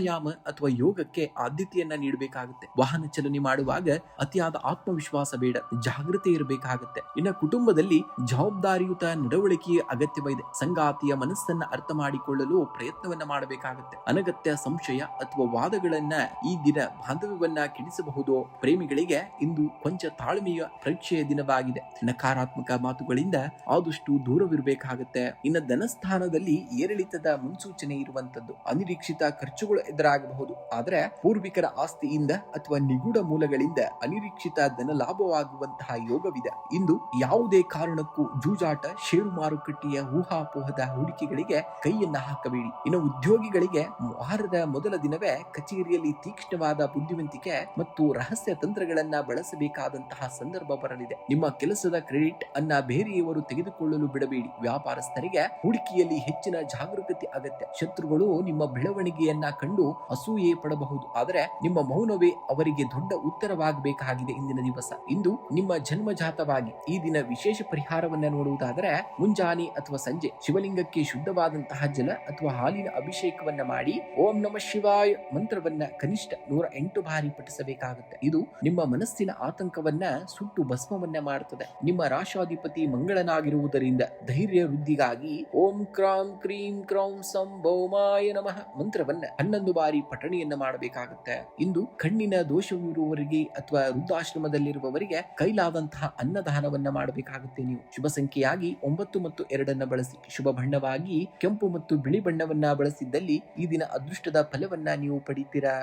ಅಥವಾ ಯೋಗಕ್ಕೆ ಆದ್ಯತೆಯನ್ನ ನೀಡಬೇಕಾಗುತ್ತೆ. ವಾಹನ ಚಲನೆ ಮಾಡುವಾಗ ಅತಿಯಾದ ಆತ್ಮವಿಶ್ವಾಸ ಬೇಡ, ಜಾಗೃತಿ ಇರಬೇಕಾಗುತ್ತೆ. ಇನ್ನು ಕುಟುಂಬದಲ್ಲಿ ಜವಾಬ್ದಾರಿಯುತ ನಡವಳಿಕೆಯ ಅಗತ್ಯವಿದೆ. ಸಂಗಾತಿಯ ಮನಸ್ಸನ್ನ ಅರ್ಥ ಮಾಡಿಕೊಳ್ಳಲು ಪ್ರಯತ್ನವನ್ನ ಮಾಡಬೇಕಾಗುತ್ತೆ. ಅನಗತ್ಯ ಸಂಶಯ ಅಥವಾ ವಾದಗಳನ್ನ ಈ ದಿನ ಬಾಂಧವ್ಯವನ್ನ ಕೆಡಿಸಬಹುದು. ಪ್ರೇಮಿಗಳಿಗೆ ಇಂದು ಕೊಂಚ ತಾಳ್ಮೆಯ ಪರೀಕ್ಷೆಯ ದಿನವಾಗಿದೆ. ನಕಾರಾತ್ಮಕ ಮಾತುಗಳಿಂದ ಆದಷ್ಟು ದೂರವಿರಬೇಕಾಗುತ್ತೆ. ಇನ್ನು ಧನಸ್ಥಾನದಲ್ಲಿ ಏರಿಳಿತದ ಮುನ್ಸೂಚನೆ ಇರುವಂತದ್ದು. ಅನಿರೀಕ್ಷಿತ ಖರ್ಚುಗಳು ಎದುರಾಗಬಹುದು, ಆದರೆ ಪೂರ್ವಿಕರ ಆಸ್ತಿಯಿಂದ ಅಥವಾ ನಿಗೂಢ ಮೂಲಗಳಿಂದ ಅನಿರೀಕ್ಷಿತ ಧನ ಲಾಭವಾಗುವಂತಹ ಯೋಗವಿದೆ. ಇಂದು ಯಾವುದೇ ಕಾರಣಕ್ಕೂ ಜೂಜಾಟ, ಷೇರು ಮಾರುಕಟ್ಟೆಯ ಊಹಾಪೋಹದ ಹೂಡಿಕೆಗಳಿಗೆ ಕೈಯನ್ನ ಹಾಕಬೇಡಿ. ಇನ್ನು ಉದ್ಯೋಗಿಗಳಿಗೆ ವಾರದ ಮೊದಲ ದಿನವೇ ಕಚೇರಿಯಲ್ಲಿ ತೀಕ್ಷ್ಣವಾದ ಬುದ್ಧಿವಂತಿಕೆ ಮತ್ತು ರಹಸ್ಯ ತಂತ್ರಗಳನ್ನ ಬಳಸಬೇಕಾದಂತಹ ಸಂದರ್ಭ ಬರಲಿದೆ. ನಿಮ್ಮ ಕೆಲಸದ ಕ್ರೆಡಿಟ್ ಅನ್ನ ಬೇರೆಯವರು ತೆಗೆದುಕೊಳ್ಳಲು ಬಿಡಬೇಡಿ. ವ್ಯಾಪಾರಸ್ಥರಿಗೆ ಹೂಡಿಕೆಯಲ್ಲಿ ಹೆಚ್ಚಿನ ಜಾಗರೂಕತೆ ಅಗತ್ಯ. ಶತ್ರುಗಳು ನಿಮ್ಮ ಬೆಳವಣಿಗೆಯನ್ನ ಕಂಡು ಅಸೂಯೆ ಪಡಬಹುದು, ಆದರೆ ನಿಮ್ಮ ಮೌನವೇ ಅವರಿಗೆ ದೊಡ್ಡ ಉತ್ತರವಾಗಬೇಕಾಗಿದೆ. ಇಂದಿನ ದಿವಸ ಇಂದು ನಿಮ್ಮ ಜನ್ಮಜಾತವಾಗಿ ಈ ದಿನ ವಿಶೇಷ ಪರಿಹಾರವನ್ನ ನೋಡುವುದಾದರೆ ಮುಂಜಾನೆ ಅಥವಾ ಸಂಜೆ ಶಿವಲಿಂಗಕ್ಕೆ ಶುದ್ಧವಾದಂತಹ ಜಲ ಅಥವಾ ಹಾಲಿನ ಅಭಿಷೇಕವನ್ನ ಮಾಡಿ ಓಂ ನಮಃ ಶಿವಾಯ ಮಂತ್ರವನ್ನ ಕನಿಷ್ಠ 108 ಬಾರಿ ಪಠಿಸಬೇಕಾಗುತ್ತೆ. ಇದು ನಿಮ್ಮ ಮನಸ್ಸಿನ ಆತಂಕವನ್ನ ಸುಟ್ಟು ಭಸ್ಮವನ್ನ ಮಾಡುತ್ತದೆ. ನಿಮ್ಮ ರಾಶಾಧಿಪತಿ ಮಂಗಳನಾಗಿರುವುದರಿಂದ ಧೈರ್ಯ ವೃದ್ಧಿಗಾಗಿ ಓಂ ಕ್ರಾಂ ಕ್ರೀಂ ಕ್ರೌಂ ಸಂ ಭೌಮಾಯ ನಮಃ ಮಂತ್ರವನ್ನ 11 ಬಾರಿ ಪಠಣೆಯನ್ನ ಮಾಡಬೇಕಾಗುತ್ತೆ. ಇಂದು ಕಣ್ಣಿನ ದೋಷವಿರುವವರಿಗೆ ಅಥವಾ ವೃದ್ಧಾಶ್ರಮದಲ್ಲಿರುವವರಿಗೆ ಕೈಲಾದಂತಹ ಅನ್ನದಾನವನ್ನ ಮಾಡಬೇಕಾಗುತ್ತೆ. ನೀವು ಶುಭ ಸಂಖ್ಯೆಯಾಗಿ 9 ಮತ್ತು 2 ಬಳಸಿ. ಶುಭ ಬಣ್ಣವಾಗಿ ಕೆಂಪು ಮತ್ತು ಬಿಳಿ ಬಣ್ಣವನ್ನ ಬಳಸಿದ್ದಲ್ಲಿ ಈ ದಿನ ಅದೃಷ್ಟದ ಫಲವನ್ನ ನೀವು ಪಡಿತೀರಾ.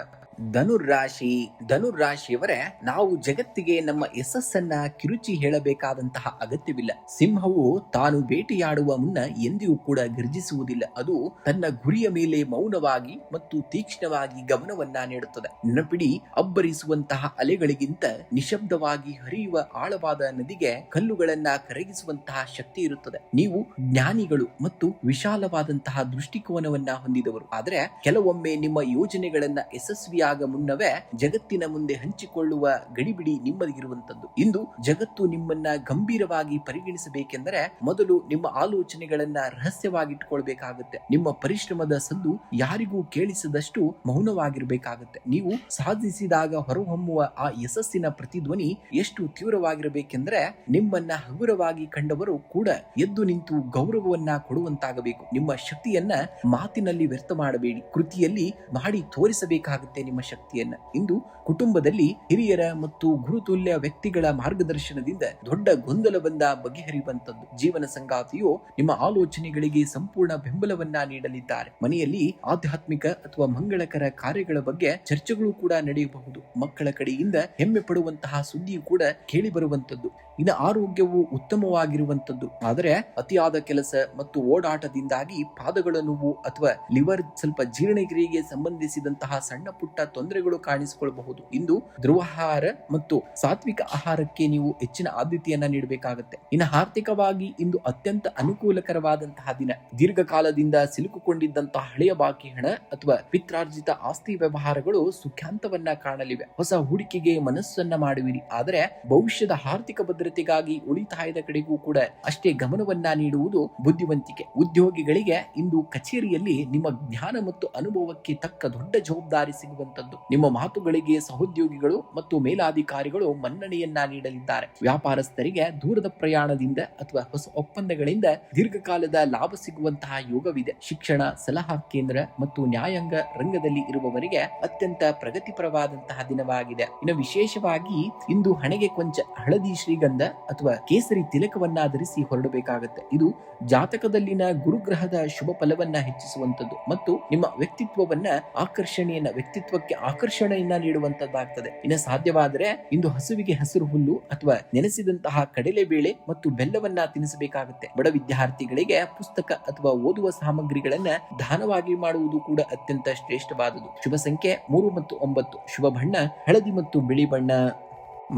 ಧನುರಾಶಿಯವರೇ, ನಾವು ಜಗತ್ತಿಗೆ ನಮ್ಮ ಯಶಸ್ಸನ್ನ ಕಿರುಚಿ ಹೇಳಬೇಕಾದಂತಹ ಅಗತ್ಯವಿಲ್ಲ. ಸಿಂಹವು ತಾನು ಬೇಟೆಯಾಡುವ ಮುನ್ನ ಎಂದಿಗೂ ಕೂಡ ಗರ್ಜಿಸುವುದಿಲ್ಲ. ಅದು ತನ್ನ ಗುರಿಯ ಮೇಲೆ ಮೌನವಾಗಿ ಮತ್ತು ತೀಕ್ಷ್ಣವಾಗಿ ಗಮನವನ್ನ ನೀಡುತ್ತದೆ. ನೆನಪಿಡಿ, ಅಬ್ಬರಿಸುವಂತಹ ಅಲೆಗಳಿಗಿಂತ ನಿಶಬ್ದವಾಗಿ ಹರಿಯುವ ಆಳವಾದ ನದಿಗೆ ಕಲ್ಲುಗಳನ್ನ ಕರಗಿಸುವಂತಹ ಶಕ್ತಿ ಇರುತ್ತದೆ. ನೀವು ಜ್ಞಾನಿಗಳು ಮತ್ತು ವಿಶಾಲವಾದಂತಹ ದೃಷ್ಟಿಕೋನವನ್ನ ಹೊಂದಿದವರು, ಆದರೆ ಕೆಲವೊಮ್ಮೆ ನಿಮ್ಮ ಯೋಜನೆಗಳನ್ನ ಯಶಸ್ವಿಯಾಗ ಮುನ್ನವೇ ಜಗತ್ತಿನ ಮುಂದೆ ಹಂಚಿಕೊಳ್ಳುವ ಗಡಿಬಿಡಿ ನಿಮ್ಮದಿರುವಂತದ್ದು. ಇಂದು ಜಗತ್ತು ನಿಮ್ಮನ್ನ ಗಂಭೀರವಾಗಿ ಪರಿಗಣಿಸಬೇಕೆಂದರೆ ಮೊದಲು ನಿಮ್ಮ ಆಲೋಚನೆಗಳನ್ನ ರಹಸ್ಯವಾಗಿಟ್ಟುಕೊಳ್ಬೇಕಾಗುತ್ತೆ. ನಿಮ್ಮ ಪರಿಶ್ರಮದ ಸದ್ದು ಯಾರಿಗೂ ಕೇಳಿಸದಷ್ಟು ಮೌನವಾಗಿರಬೇಕಾಗುತ್ತೆ. ನೀವು ಸಾಧಿಸಿದಾಗ ಹೊರಹೊಮ್ಮುವ ಆ ಯಶಸ್ಸಿನ ಪ್ರತಿಧ್ವನಿ ಎಷ್ಟು ತೀವ್ರವಾಗಿರಬೇಕೆಂದ್ರೆ ನಿಮ್ಮನ್ನ ಹಗುರವಾಗಿ ಕಂಡವರು ಕೂಡ ಎದ್ದು ನಿಂತು ಗೌರವವನ್ನ ಕೊಡುವಂತಾಗಬೇಕು. ನಿಮ್ಮ ಶಕ್ತಿಯನ್ನ ಮಾತಿನಲ್ಲಿ ವ್ಯರ್ಥ ಮಾಡಬೇಡಿ, ಕೃತಿಯಲ್ಲಿ ಮಾಡಿ ತೋರಿಸಬೇಕಾಗುತ್ತೆ ನಿಮ್ಮ ಶಕ್ತಿಯನ್ನ. ಇಂದು ಕುಟುಂಬದಲ್ಲಿ ಹಿರಿಯರ ಮತ್ತು ಗುರುತುಲ್ಯ ವ್ಯಕ್ತಿಗಳ ಮಾರ್ಗದರ್ಶನದಿಂದ ದೊಡ್ಡ ಗೊಂದಲವನ್ನ ಬಗೆಹರಿಯುವಂತದ್ದು. ಜೀವನ ಸಂಗಾತಿಯು ನಿಮ್ಮ ಆಲೋಚನೆಗಳಿಗೆ ಸಂಪೂರ್ಣ ಬೆಂಬಲವನ್ನ ನೀಡಲಿದ್ದಾರೆ. ಮನೆಯಲ್ಲಿ ಆಧ್ಯಾತ್ಮಿಕ ಅಥವಾ ಮಂಗಳಕರ ಕಾರ್ಯಗಳ ಬಗ್ಗೆ ಚರ್ಚೆಗಳು ಕೂಡ ನಡೆಯಬಹುದು. ಮಕ್ಕಳ ಕಡೆಯಿಂದ ಹೆಮ್ಮೆ ಪಡುವಂತಹ ಸುದ್ದಿಯು ಕೂಡ ಕೇಳಿ ಬರುವಂತದ್ದು. ಇನ್ನು ಆರೋಗ್ಯವು ಉತ್ತಮವಾಗಿರುವಂತದ್ದು. ಆದರೆ ಅತಿಯಾದ ಕೆಲಸ ಮತ್ತು ಓಡಾಟದಿಂದಾಗಿ ಪಾದಗಳ ನೋವು ಅಥವಾ ಲಿವರ್ ಸ್ವಲ್ಪ ಜೀರ್ಣಕ್ರಿಯೆಗೆ ಸಂಬಂಧಿಸಿದಂತಹ ಸಣ್ಣ ಪುಟ್ಟ ತೊಂದರೆಗಳು ಕಾಣಿಸಿಕೊಳ್ಳಬಹುದು. ಇಂದು ಧ್ರುವಾಹಾರ ಮತ್ತು ಸಾತ್ವಿಕ ಆಹಾರಕ್ಕೆ ನೀವು ಹೆಚ್ಚಿನ ಆದ್ಯತೆಯನ್ನ ನೀಡಬೇಕಾಗುತ್ತೆ. ಇನ್ನು ಆರ್ಥಿಕವಾಗಿ ಇಂದು ಅತ್ಯಂತ ಅನುಕೂಲಕರವಾದಂತಹ ದಿನ. ದೀರ್ಘಕಾಲದಿಂದ ಸಿಲುಕಿಕೊಂಡಿದ್ದಂತಹ ಹಳೆಯ ಬಾಕಿ ಹಣ ಅಥವಾ ಪಿತ್ರಾರ್ಜಿತ ಆಸ್ತಿ ವ್ಯವಹಾರಗಳು ಸುಖಾಂತವನ್ನ ಕಾಣಲಿವೆ. ಹೊಸ ಹೂಡಿಕೆಗೆ ಮನಸ್ಸನ್ನ ಮಾಡುವಿರಿ. ಆದರೆ ಭವಿಷ್ಯದ ಆರ್ಥಿಕ ಭದ್ರತೆಗಾಗಿ ಉಳಿತಾಯದ ಕಡೆಗೂ ಕೂಡ ಅಷ್ಟೇ ಗಮನವನ್ನ ನೀಡುವುದು ಬುದ್ಧಿವಂತಿಕೆ. ಉದ್ಯೋಗಿಗಳಿಗೆ ಇಂದು ಕಚೇರಿಯಲ್ಲಿ ನಿಮ್ಮ ಜ್ಞಾನ ಮತ್ತು ಅನುಭವಕ್ಕೆ ತಕ್ಕ ದೊಡ್ಡ ಜವಾಬ್ದಾರಿ ಸಿಗುವಂತದ್ದು. ನಿಮ್ಮ ಮಾತುಗಳಿಗೆ ಸಹೋದ್ಯೋಗಿಗಳು ಮತ್ತು ಮೇಲಾಧಿಕಾರಿಗಳು ಮನ್ನಣೆಯನ್ನ ನೀಡಲಿದ್ದಾರೆ. ವ್ಯಾಪಾರಸ್ಥರಿಗೆ ದೂರದ ಪ್ರಯಾಣದಿಂದ ಅಥವಾ ಹೊಸ ಒಪ್ಪಂದಗಳಿಂದ ದೀರ್ಘಕಾಲದ ಲಾಭ ಸಿಗುವಂತಹ ಯೋಗವಿದೆ. ಶಿಕ್ಷಣ, ಸಲಹಾ ಕೇಂದ್ರ ಮತ್ತು ನ್ಯಾಯಾಂಗ ರಂಗದಲ್ಲಿ ಇರುವವರಿಗೆ ಅತ್ಯಂತ ಪ್ರಗತಿಪರವಾದಂತಹ ದಿನವಾಗಿದೆ. ಇನ್ನು ವಿಶೇಷವಾಗಿ ಇಂದು ಹಣೆಗೆ ಕೊಂಚ ಹಳದಿ ಶ್ರೀಗಂಧ ಅಥವಾ ಕೇಸರಿ ತಿಲಕವನ್ನ ಧರಿಸಿ ಹೊರಡಬೇಕಾಗುತ್ತೆ. ಇದು ಜಾತಕದಲ್ಲಿನ ಗುರುಗ್ರಹದ ಶುಭ ಫಲವನ್ನ ಹೆಚ್ಚಿಸುವಂತದ್ದು ಮತ್ತು ನಿಮ್ಮ ವ್ಯಕ್ತಿತ್ವಕ್ಕೆ ಆಕರ್ಷಣೆಯನ್ನ ನೀಡುವಂತದ್ದಾಗ್ತದೆ. ಇನ್ನು ಸಾಧ್ಯವಾದರೆ ಇಂದು ಹಸುವಿಗೆ ಹಸಿರು ಹುಲ್ಲು ಅಥವಾ ನೆನೆಸಿದಂತಹ ಕಡಲೆಬೇಳೆ ಮತ್ತು ಬೆಲ್ಲವನ್ನ ತಿನ್ನಿಸಬೇಕಾಗುತ್ತೆ. ಬಡ ವಿದ್ಯಾರ್ಥಿಗಳಿಗೆ ಪುಸ್ತಕ ಅಥವಾ ಓದುವ ಸಾಮಗ್ರಿಗಳನ್ನ ದಾನವಾಗಿ ಮಾಡುವುದು ಕೂಡ ಅತ್ಯಂತ ಶ್ರೇಷ್ಠವಾದುದು. ಶುಭ ಸಂಖ್ಯೆ 3 ಮತ್ತು 9. ಶುಭ ಬಣ್ಣ ಹಳದಿ ಮತ್ತು ಬಿಳಿ ಬಣ್ಣ.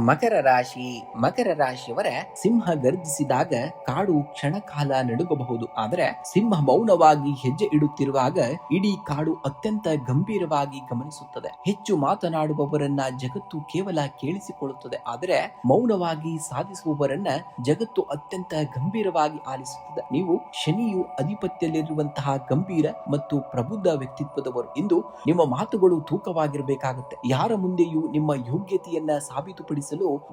ಮಕರ ರಾಶಿ. ಮಕರ ರಾಶಿಯವರ ಸಿಂಹ ಗರ್ಜಿಸಿದಾಗ ಕಾಡು ಕ್ಷಣಕಾಲ ನಡುಗಬಹುದು. ಆದರೆ ಸಿಂಹ ಮೌನವಾಗಿ ಹೆಜ್ಜೆ ಇಡುತ್ತಿರುವಾಗ ಇಡೀ ಕಾಡು ಅತ್ಯಂತ ಗಂಭೀರವಾಗಿ ಗಮನಿಸುತ್ತದೆ. ಹೆಚ್ಚು ಮಾತನಾಡುವವರನ್ನ ಜಗತ್ತು ಕೇವಲ ಕೇಳಿಸಿಕೊಳ್ಳುತ್ತದೆ, ಆದರೆ ಮೌನವಾಗಿ ಸಾಧಿಸುವವರನ್ನ ಜಗತ್ತು ಅತ್ಯಂತ ಗಂಭೀರವಾಗಿ ಆಲಿಸುತ್ತದೆ. ನೀವು ಶನಿಯು ಅಧಿಪತ್ಯದಲ್ಲಿರುವಂತಹ ಗಂಭೀರ ಮತ್ತು ಪ್ರಬುದ್ಧ ವ್ಯಕ್ತಿತ್ವದವರು. ಇಂದು ನಿಮ್ಮ ಮಾತುಗಳು ತೂಕವಾಗಿರಬೇಕಾಗುತ್ತೆ. ಯಾರ ಮುಂದೆಯೂ ನಿಮ್ಮ ಯೋಗ್ಯತೆಯನ್ನ ಸಾಬೀತುಪಡಿಸಲು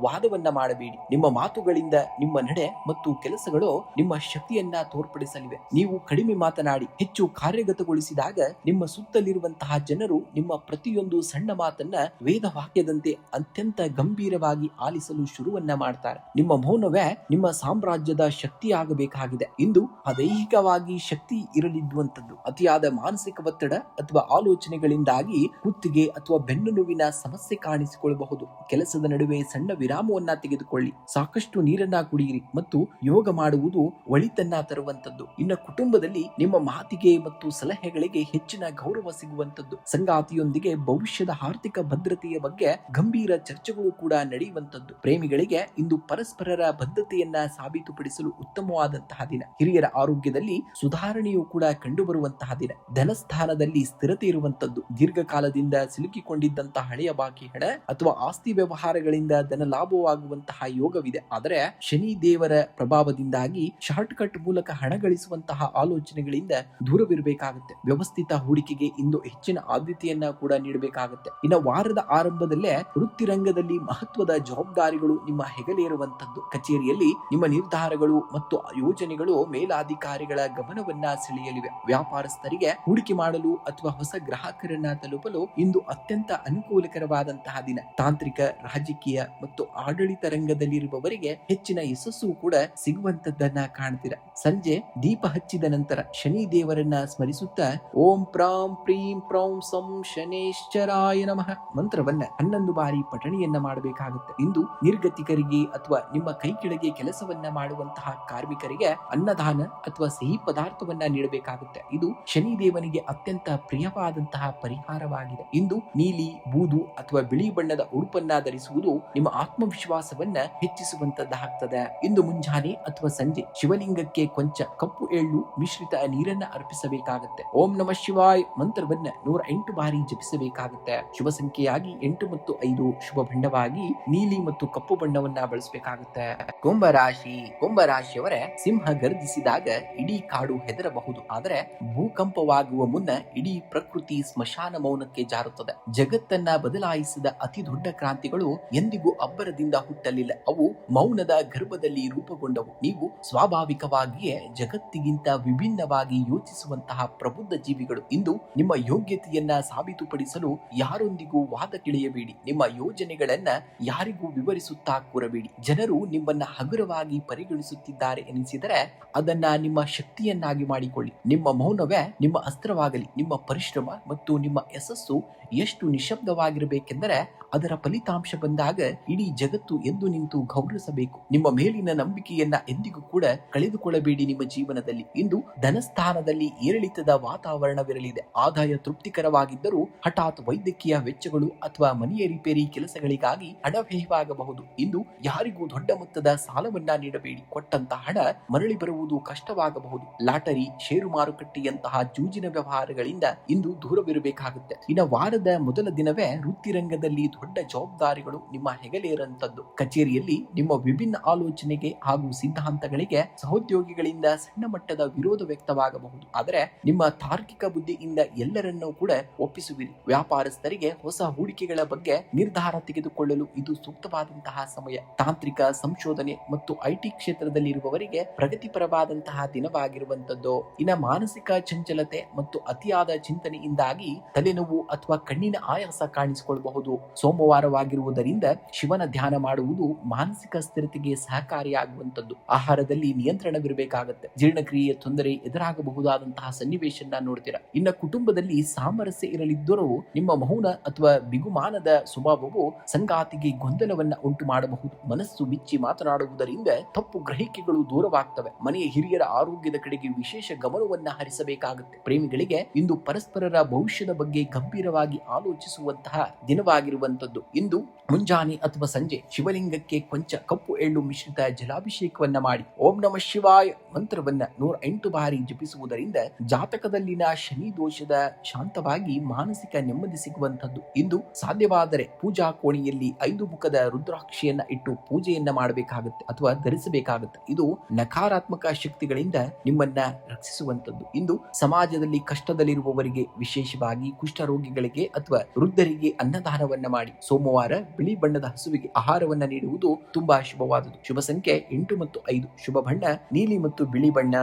ವಾದವನ್ನ ಮಾಡಬೇಡಿ. ನಿಮ್ಮ ಮಾತುಗಳಿಂದ ನಿಮ್ಮ ನಡೆ ಮತ್ತು ಕೆಲಸಗಳು ನಿಮ್ಮ ಶಕ್ತಿಯನ್ನ ತೋರ್ಪಡಿಸಲಿವೆ. ನೀವು ಕಡಿಮೆ ಮಾತನಾಡಿ ಹೆಚ್ಚು ಕಾರ್ಯಗತಗೊಳಿಸಿದಾಗ ನಿಮ್ಮ ಸುತ್ತಲಿರುವಂತಹ ಜನರು ನಿಮ್ಮ ಪ್ರತಿಯೊಂದು ಸಣ್ಣ ಮಾತನ್ನ ವೇದ ವಾಕ್ಯದಂತೆ ಅತ್ಯಂತ ಗಂಭೀರವಾಗಿ ಆಲಿಸಲು ಶುರುವನ್ನ ಮಾಡ್ತಾರೆ. ನಿಮ್ಮ ಮೌನವೇ ನಿಮ್ಮ ಸಾಮ್ರಾಜ್ಯದ ಶಕ್ತಿಯಾಗಬೇಕಾಗಿದೆ. ಇಂದು ಅದೈಹಿಕವಾಗಿ ಶಕ್ತಿ ಇರಲಿದ್ದುವಂತದ್ದು. ಅತಿಯಾದ ಮಾನಸಿಕ ಒತ್ತಡ ಅಥವಾ ಆಲೋಚನೆಗಳಿಂದಾಗಿ ಕುತ್ತಿಗೆ ಅಥವಾ ಬೆನ್ನು ನೋವಿನ ಸಮಸ್ಯೆ ಕಾಣಿಸಿಕೊಳ್ಳಬಹುದು. ಕೆಲಸದ ನಡುವೆ ಸಣ್ಣ ವಿರಾಮವನ್ನ ತೆಗೆದುಕೊಳ್ಳಿ. ಸಾಕಷ್ಟು ನೀರನ್ನ ಕುಡಿಯಿರಿ ಮತ್ತು ಯೋಗ ಮಾಡುವುದು ಒಳಿತನ್ನ ತರುವಂತದ್ದು. ಇನ್ನು ಕುಟುಂಬದಲ್ಲಿ ನಿಮ್ಮ ಮಾತಿಗೆ ಮತ್ತು ಸಲಹೆಗಳಿಗೆ ಹೆಚ್ಚಿನ ಗೌರವ ಸಿಗುವಂತದ್ದು. ಸಂಗಾತಿಯೊಂದಿಗೆ ಭವಿಷ್ಯದ ಆರ್ಥಿಕ ಭದ್ರತೆಯ ಬಗ್ಗೆ ಗಂಭೀರ ಚರ್ಚೆಗಳು ಕೂಡ ನಡೆಯುವಂತದ್ದು. ಪ್ರೇಮಿಗಳಿಗೆ ಇಂದು ಪರಸ್ಪರರ ಬದ್ಧತೆಯನ್ನ ಸಾಬೀತುಪಡಿಸಲು ಉತ್ತಮವಾದಂತಹ ದಿನ. ಹಿರಿಯರ ಆರೋಗ್ಯದಲ್ಲಿ ಸುಧಾರಣೆಯೂ ಕೂಡ ಕಂಡುಬರುವಂತಹ ದಿನ. ಧನಸ್ಥಾನದಲ್ಲಿ ಸ್ಥಿರತೆ ಇರುವಂತದ್ದು. ದೀರ್ಘಕಾಲದಿಂದ ಸಿಲುಕಿಕೊಂಡಿದ್ದಂತಹ ಹಳೆಯ ಬಾಕಿ ಹಣ ಅಥವಾ ಆಸ್ತಿ ವ್ಯವಹಾರಗಳಿಂದ ಧನ ಲಾಭವಾಗುವಂತಹ ಯೋಗವಿದೆ. ಆದರೆ ಶನಿ ದೇವರ ಪ್ರಭಾವದಿಂದಾಗಿ ಶಾರ್ಟ್ ಕಟ್ ಮೂಲಕ ಹಣ ಗಳಿಸುವಂತಹ ಆಲೋಚನೆಗಳಿಂದ ದೂರವಿರಬೇಕಾಗುತ್ತೆ. ವ್ಯವಸ್ಥಿತ ಹೂಡಿಕೆಗೆ ಇಂದು ಹೆಚ್ಚಿನ ಆದ್ಯತೆಯನ್ನ ಕೂಡ ನೀಡಬೇಕಾಗುತ್ತೆ. ಇನ್ನು ವಾರದ ಆರಂಭದಲ್ಲೇ ವೃತ್ತಿ ರಂಗದಲ್ಲಿ ಮಹತ್ವದ ಜವಾಬ್ದಾರಿಗಳು ನಿಮ್ಮ ಹೆಗಲೇರುವಂತದ್ದು. ಕಚೇರಿಯಲ್ಲಿ ನಿಮ್ಮ ನಿರ್ಧಾರಗಳು ಮತ್ತು ಯೋಜನೆಗಳು ಮೇಲಾಧಿಕಾರಿಗಳ ಗಮನವನ್ನ ಸೆಳೆಯಲಿವೆ. ವ್ಯಾಪಾರಸ್ಥರಿಗೆ ಹೂಡಿಕೆ ಮಾಡಲು ಅಥವಾ ಹೊಸ ಗ್ರಾಹಕರನ್ನ ತಲುಪಲು ಇಂದು ಅತ್ಯಂತ ಅನುಕೂಲಕರವಾದಂತಹ ದಿನ. ತಾಂತ್ರಿಕ, ರಾಜಕೀಯ ಮತ್ತು ಆಡಳಿತ ರಂಗದಲ್ಲಿರುವವರಿಗೆ ಹೆಚ್ಚಿನ ಯಶಸ್ಸು ಕೂಡ ಸಿಗುವಂತದ್ದನ್ನ ಕಾಣ್ತೀರ. ಸಂಜೆ ದೀಪ ಹಚ್ಚಿದ ನಂತರ ಶನಿ ದೇವರನ್ನ ಸ್ಮರಿಸುತ್ತಾ ಓಂ ಪ್ರಾಂ ಪ್ರೀಂ ಪ್ರೌಂ ಸಂ ಶನೇಶ್ಚರಾಯ ನಮಃ ಮಂತ್ರವನ್ನ 11 ಬಾರಿ ಪಠಣಿಯನ್ನ ಮಾಡಬೇಕಾಗುತ್ತೆ. ಇಂದು ನಿರ್ಗತಿಕರಿಗೆ ಅಥವಾ ನಿಮ್ಮ ಕೈ ಕೆಳಗೆ ಕೆಲಸವನ್ನ ಮಾಡುವಂತಹ ಕಾರ್ಮಿಕರಿಗೆ ಅನ್ನದಾನ ಅಥವಾ ಸಿಹಿ ಪದಾರ್ಥವನ್ನ ನೀಡಬೇಕಾಗುತ್ತೆ. ಇದು ಶನಿ ದೇವನಿಗೆ ಅತ್ಯಂತ ಪ್ರಿಯವಾದಂತಹ ಪರಿಹಾರವಾಗಿದೆ. ಇಂದು ನೀಲಿ, ಬೂದು ಅಥವಾ ಬಿಳಿ ಬಣ್ಣದ ಉಡುಪನ್ನ ಧರಿಸುವುದು ನಿಮ್ಮ ಆತ್ಮವಿಶ್ವಾಸವನ್ನ ಹೆಚ್ಚಿಸುವಂತದ್ದಾಗ್ತದೆ. ಇಂದು ಮುಂಜಾನೆ ಅಥವಾ ಸಂಜೆ ಶಿವಲಿಂಗಕ್ಕೆ ಕೊಂಚ ಕಪ್ಪು ಎಳ್ಳು ಮಿಶ್ರಿತ ನೀರನ್ನ ಅರ್ಪಿಸಬೇಕಾಗುತ್ತೆ. ಓಂ ನಮಃ ಶಿವಾಯ್ ಮಂತ್ರವನ್ನ 108 ಬಾರಿ ಜಪಿಸಬೇಕಾಗುತ್ತೆ. ಶುಭ ಸಂಖ್ಯೆಯಾಗಿ 8 ಮತ್ತು 5. ಶುಭ ಬಣ್ಣವಾಗಿ ನೀಲಿ ಮತ್ತು ಕಪ್ಪು ಬಣ್ಣವನ್ನ ಬಳಸಬೇಕಾಗುತ್ತೆ. ಕುಂಭರಾಶಿ. ಕುಂಭರಾಶಿಯವರ ಸಿಂಹ ಗರ್ಜಿಸಿದಾಗ ಇಡೀ ಕಾಡು ಹೆದರಬಹುದು, ಆದರೆ ಭೂಕಂಪವಾಗುವ ಮುನ್ನ ಇಡೀ ಪ್ರಕೃತಿ ಸ್ಮಶಾನ ಮೌನಕ್ಕೆ ಜಾರುತ್ತದೆ. ಜಗತ್ತನ್ನ ಬದಲಾಯಿಸಿದ ಅತಿ ದೊಡ್ಡ ಕ್ರಾಂತಿಗಳು ಎಂದಿಗೂ ಅಬ್ಬರದಿಂದ ಹುಟ್ಟಲಿಲ್ಲ. ಅವು ಮೌನದ ಗರ್ಭದಲ್ಲಿ ರೂಪುಗೊಂಡವು. ನೀವು ಸ್ವಾಭಾವಿಕವಾಗಿಯೇ ಜಗತ್ತಿಗಿಂತ ವಿಭಿನ್ನವಾಗಿ ಯೋಚಿಸುವಂತಹ ಪ್ರಬುದ್ಧ ಜೀವಿಗಳು. ಇಂದು ನಿಮ್ಮ ಯೋಗ್ಯತೆಯನ್ನ ಸಾಬೀತುಪಡಿಸಲು ಯಾರೊಂದಿಗೂ ವಾದಕ್ಕಿಳಿಯಬೇಡಿ. ನಿಮ್ಮ ಯೋಜನೆಗಳನ್ನ ಯಾರಿಗೂ ವಿವರಿಸುತ್ತಾ ಕೂರಬೇಡಿ. ಜನರು ನಿಮ್ಮನ್ನ ಹಗುರವಾಗಿ ಪರಿಗಣಿಸುತ್ತಿದ್ದಾರೆ ಎನಿಸಿದರೆ ಅದನ್ನ ನಿಮ್ಮ ಶಕ್ತಿಯನ್ನಾಗಿ ಮಾಡಿಕೊಳ್ಳಿ. ನಿಮ್ಮ ಮೌನವೇ ನಿಮ್ಮ ಅಸ್ತ್ರವಾಗಲಿ. ನಿಮ್ಮ ಪರಿಶ್ರಮ ಮತ್ತು ನಿಮ್ಮ ಯಶಸ್ಸು ಎಷ್ಟು ನಿಶಬ್ದವಾಗಿರಬೇಕೆಂದರೆ ಅದರ ಫಲಿತಾಂಶ ಬಂದಾಗ ಇಡೀ ಜಗತ್ತು ಎದ್ದು ನಿಂತು ಗೌರವಿಸಬೇಕು. ನಿಮ್ಮ ಮೇಲಿನ ನಂಬಿಕೆಯನ್ನ ಎಂದಿಗೂ ಕೂಡ ಕಳೆದುಕೊಳ್ಳಬೇಡಿ. ನಿಮ್ಮ ಜೀವನದಲ್ಲಿ ಇಂದು ಧನಸ್ಥಾನದಲ್ಲಿ ಏರಿಳಿತದ ವಾತಾವರಣವಿರಲಿದೆ. ಆದಾಯ ತೃಪ್ತಿಕರವಾಗಿದ್ದರೂ ಹಠಾತ್ ವೈದ್ಯಕೀಯ ವೆಚ್ಚಗಳು ಅಥವಾ ಮನೆಯ ರಿಪೇರಿ ಕೆಲಸಗಳಿಗಾಗಿ ಹಣ ವ್ಯಯವಾಗಬಹುದು. ಇಂದು ಯಾರಿಗೂ ದೊಡ್ಡ ಮೊತ್ತದ ಸಾಲವನ್ನ ನೀಡಬೇಡಿ. ಕೊಟ್ಟಂತಹ ಹಣ ಮರಳಿ ಬರುವುದು ಕಷ್ಟವಾಗಬಹುದು. ಲಾಟರಿ, ಷೇರು ಮಾರುಕಟ್ಟೆಯಂತಹ ಜೂಜಿನ ವ್ಯವಹಾರಗಳಿಂದ ಇಂದು ದೂರವಿರಬೇಕಾಗುತ್ತೆ. ಇನ್ನು ವಾರದ ಮೊದಲ ದಿನವೇ ವೃತ್ತಿರಂಗದಲ್ಲಿ ದೊಡ್ಡ ಜವಾಬ್ದಾರಿಗಳು ನಿಮ್ಮ ಹೆಗಲೇರಂತದ್ದು. ಕಚೇರಿಯಲ್ಲಿ ನಿಮ್ಮ ವಿಭಿನ್ನ ಆಲೋಚನೆಗೆ ಹಾಗೂ ಸಿದ್ಧಾಂತಗಳಿಗೆ ಸಹೋದ್ಯೋಗಿಗಳಿಂದ ಸಣ್ಣ ಮಟ್ಟದ ವಿರೋಧ ವ್ಯಕ್ತವಾಗಬಹುದು. ಆದರೆ ನಿಮ್ಮ ತಾರ್ಕಿಕ ಬುದ್ಧಿಯಿಂದ ಎಲ್ಲರನ್ನೂ ಕೂಡ ಒಪ್ಪಿಸುವಿರಿ. ವ್ಯಾಪಾರಸ್ಥರಿಗೆ ಹೊಸ ಹೂಡಿಕೆಗಳ ಬಗ್ಗೆ ನಿರ್ಧಾರ ತೆಗೆದುಕೊಳ್ಳಲು ಇದು ಸೂಕ್ತವಾದಂತಹ ಸಮಯ. ತಾಂತ್ರಿಕ ಸಂಶೋಧನೆ ಮತ್ತು ಐಟಿ ಕ್ಷೇತ್ರದಲ್ಲಿರುವವರಿಗೆ ಪ್ರಗತಿಪರವಾದಂತಹ ದಿನವಾಗಿರುವಂತದ್ದು. ಇನ್ನು ಮಾನಸಿಕ ಚಂಚಲತೆ ಮತ್ತು ಅತಿಯಾದ ಚಿಂತನೆಯಿಂದಾಗಿ ತಲೆನೋವು ಅಥವಾ ಕಣ್ಣಿನ ಆಯಾಸ ಕಾಣಿಸಿಕೊಳ್ಳಬಹುದು. ಸೋಮವಾರವಾಗಿರುವುದರಿಂದ ಶಿವನ ಧ್ಯಾನ ಮಾಡುವುದು ಮಾನಸಿಕ ಸ್ಥಿರತೆಗೆ ಸಹಕಾರಿಯಾಗುವಂತದ್ದು. ಆಹಾರದಲ್ಲಿ ನಿಯಂತ್ರಣವಿರಬೇಕಾಗುತ್ತೆ. ಜೀರ್ಣಕ್ರಿಯೆಯ ತೊಂದರೆ ಎದುರಾಗಬಹುದಾದಂತಹ ಸನ್ನಿವೇಶನ ನೋಡ್ತೀರಾ. ಇನ್ನು ಕುಟುಂಬದಲ್ಲಿ ಸಾಮರಸ್ಯ ಇರಲಿದ್ದರೂ ನಿಮ್ಮ ಮೌನ ಅಥವಾ ಬಿಗುಮಾನದ ಸ್ವಭಾವವು ಸಂಗಾತಿಗೆ ಗೊಂದಲವನ್ನ ಉಂಟು ಮಾಡಬಹುದು. ಮನಸ್ಸು ಬಿಚ್ಚಿ ಮಾತನಾಡುವುದರಿಂದ ತಪ್ಪು ಗ್ರಹಿಕೆಗಳು ದೂರವಾಗ್ತವೆ. ಮನೆಯ ಹಿರಿಯರ ಆರೋಗ್ಯದ ಕಡೆಗೆ ವಿಶೇಷ ಗಮನವನ್ನ ಹರಿಸಬೇಕಾಗುತ್ತೆ. ಪ್ರೇಮಿಗಳಿಗೆ ಇಂದು ಪರಸ್ಪರರ ಭವಿಷ್ಯದ ಬಗ್ಗೆ ಗಂಭೀರವಾಗಿ ಆಲೋಚಿಸುವಂತಹ ದಿನವಾಗಿರುವಂತದ್ದು. ಇಂದು ಮುಂಜಾನೆ ಅಥವಾ ಸಂಜೆ ಶಿವಲಿಂಗಕ್ಕೆ ಕೊಂಚ ಕಪ್ಪು ಎಳ್ಳು ಮಿಶ್ರಿತ ಜಲಾಭಿಷೇಕವನ್ನ ಮಾಡಿ ಓಂ ನಮಃ ಶಿವಾಯ ಮಂತ್ರವನ್ನ 108 ಬಾರಿ ಜಪಿಸುವುದರಿಂದ ಜಾತಕದಲ್ಲಿನ ಶನಿ ದೋಷದ ಶಾಂತವಾಗಿ ಮಾನಸಿಕ ನೆಮ್ಮದಿ ಸಿಗುವಂತದ್ದು. ಇಂದು ಸಾಧ್ಯವಾದರೆ ಪೂಜಾ ಕೋಣೆಯಲ್ಲಿ 5 ಮುಖದ ರುದ್ರಾಕ್ಷಿಯನ್ನ ಇಟ್ಟು ಪೂಜೆಯನ್ನ ಮಾಡಬೇಕಾಗುತ್ತೆ ಅಥವಾ ಧರಿಸಬೇಕಾಗುತ್ತೆ. ಇದು ನಕಾರಾತ್ಮಕ ಶಕ್ತಿಗಳಿಂದ ನಿಮ್ಮನ್ನ ರಕ್ಷಿಸುವಂತದ್ದು. ಇಂದು ಸಮಾಜದಲ್ಲಿ ಕಷ್ಟದಲ್ಲಿರುವವರಿಗೆ, ವಿಶೇಷವಾಗಿ ಕುಷ್ಠರೋಗಿಗಳಿಗೆ ಅಥವಾ ವೃದ್ಧರಿಗೆ ಅನ್ನದಾನವನ್ನ ಮಾಡಿ. ಸೋಮವಾರ ಬಿಳಿ ಬಣ್ಣದ ಹಸುವಿಗೆ ಆಹಾರವನ್ನ ನೀಡುವುದು ತುಂಬಾ ಶುಭವಾದುದು. ಶುಭ ಸಂಖ್ಯೆ 8 ಮತ್ತು 5. ಶುಭ ಬಣ್ಣ ನೀಲಿ ಮತ್ತು ಬಿಳಿ ಬಣ್ಣ.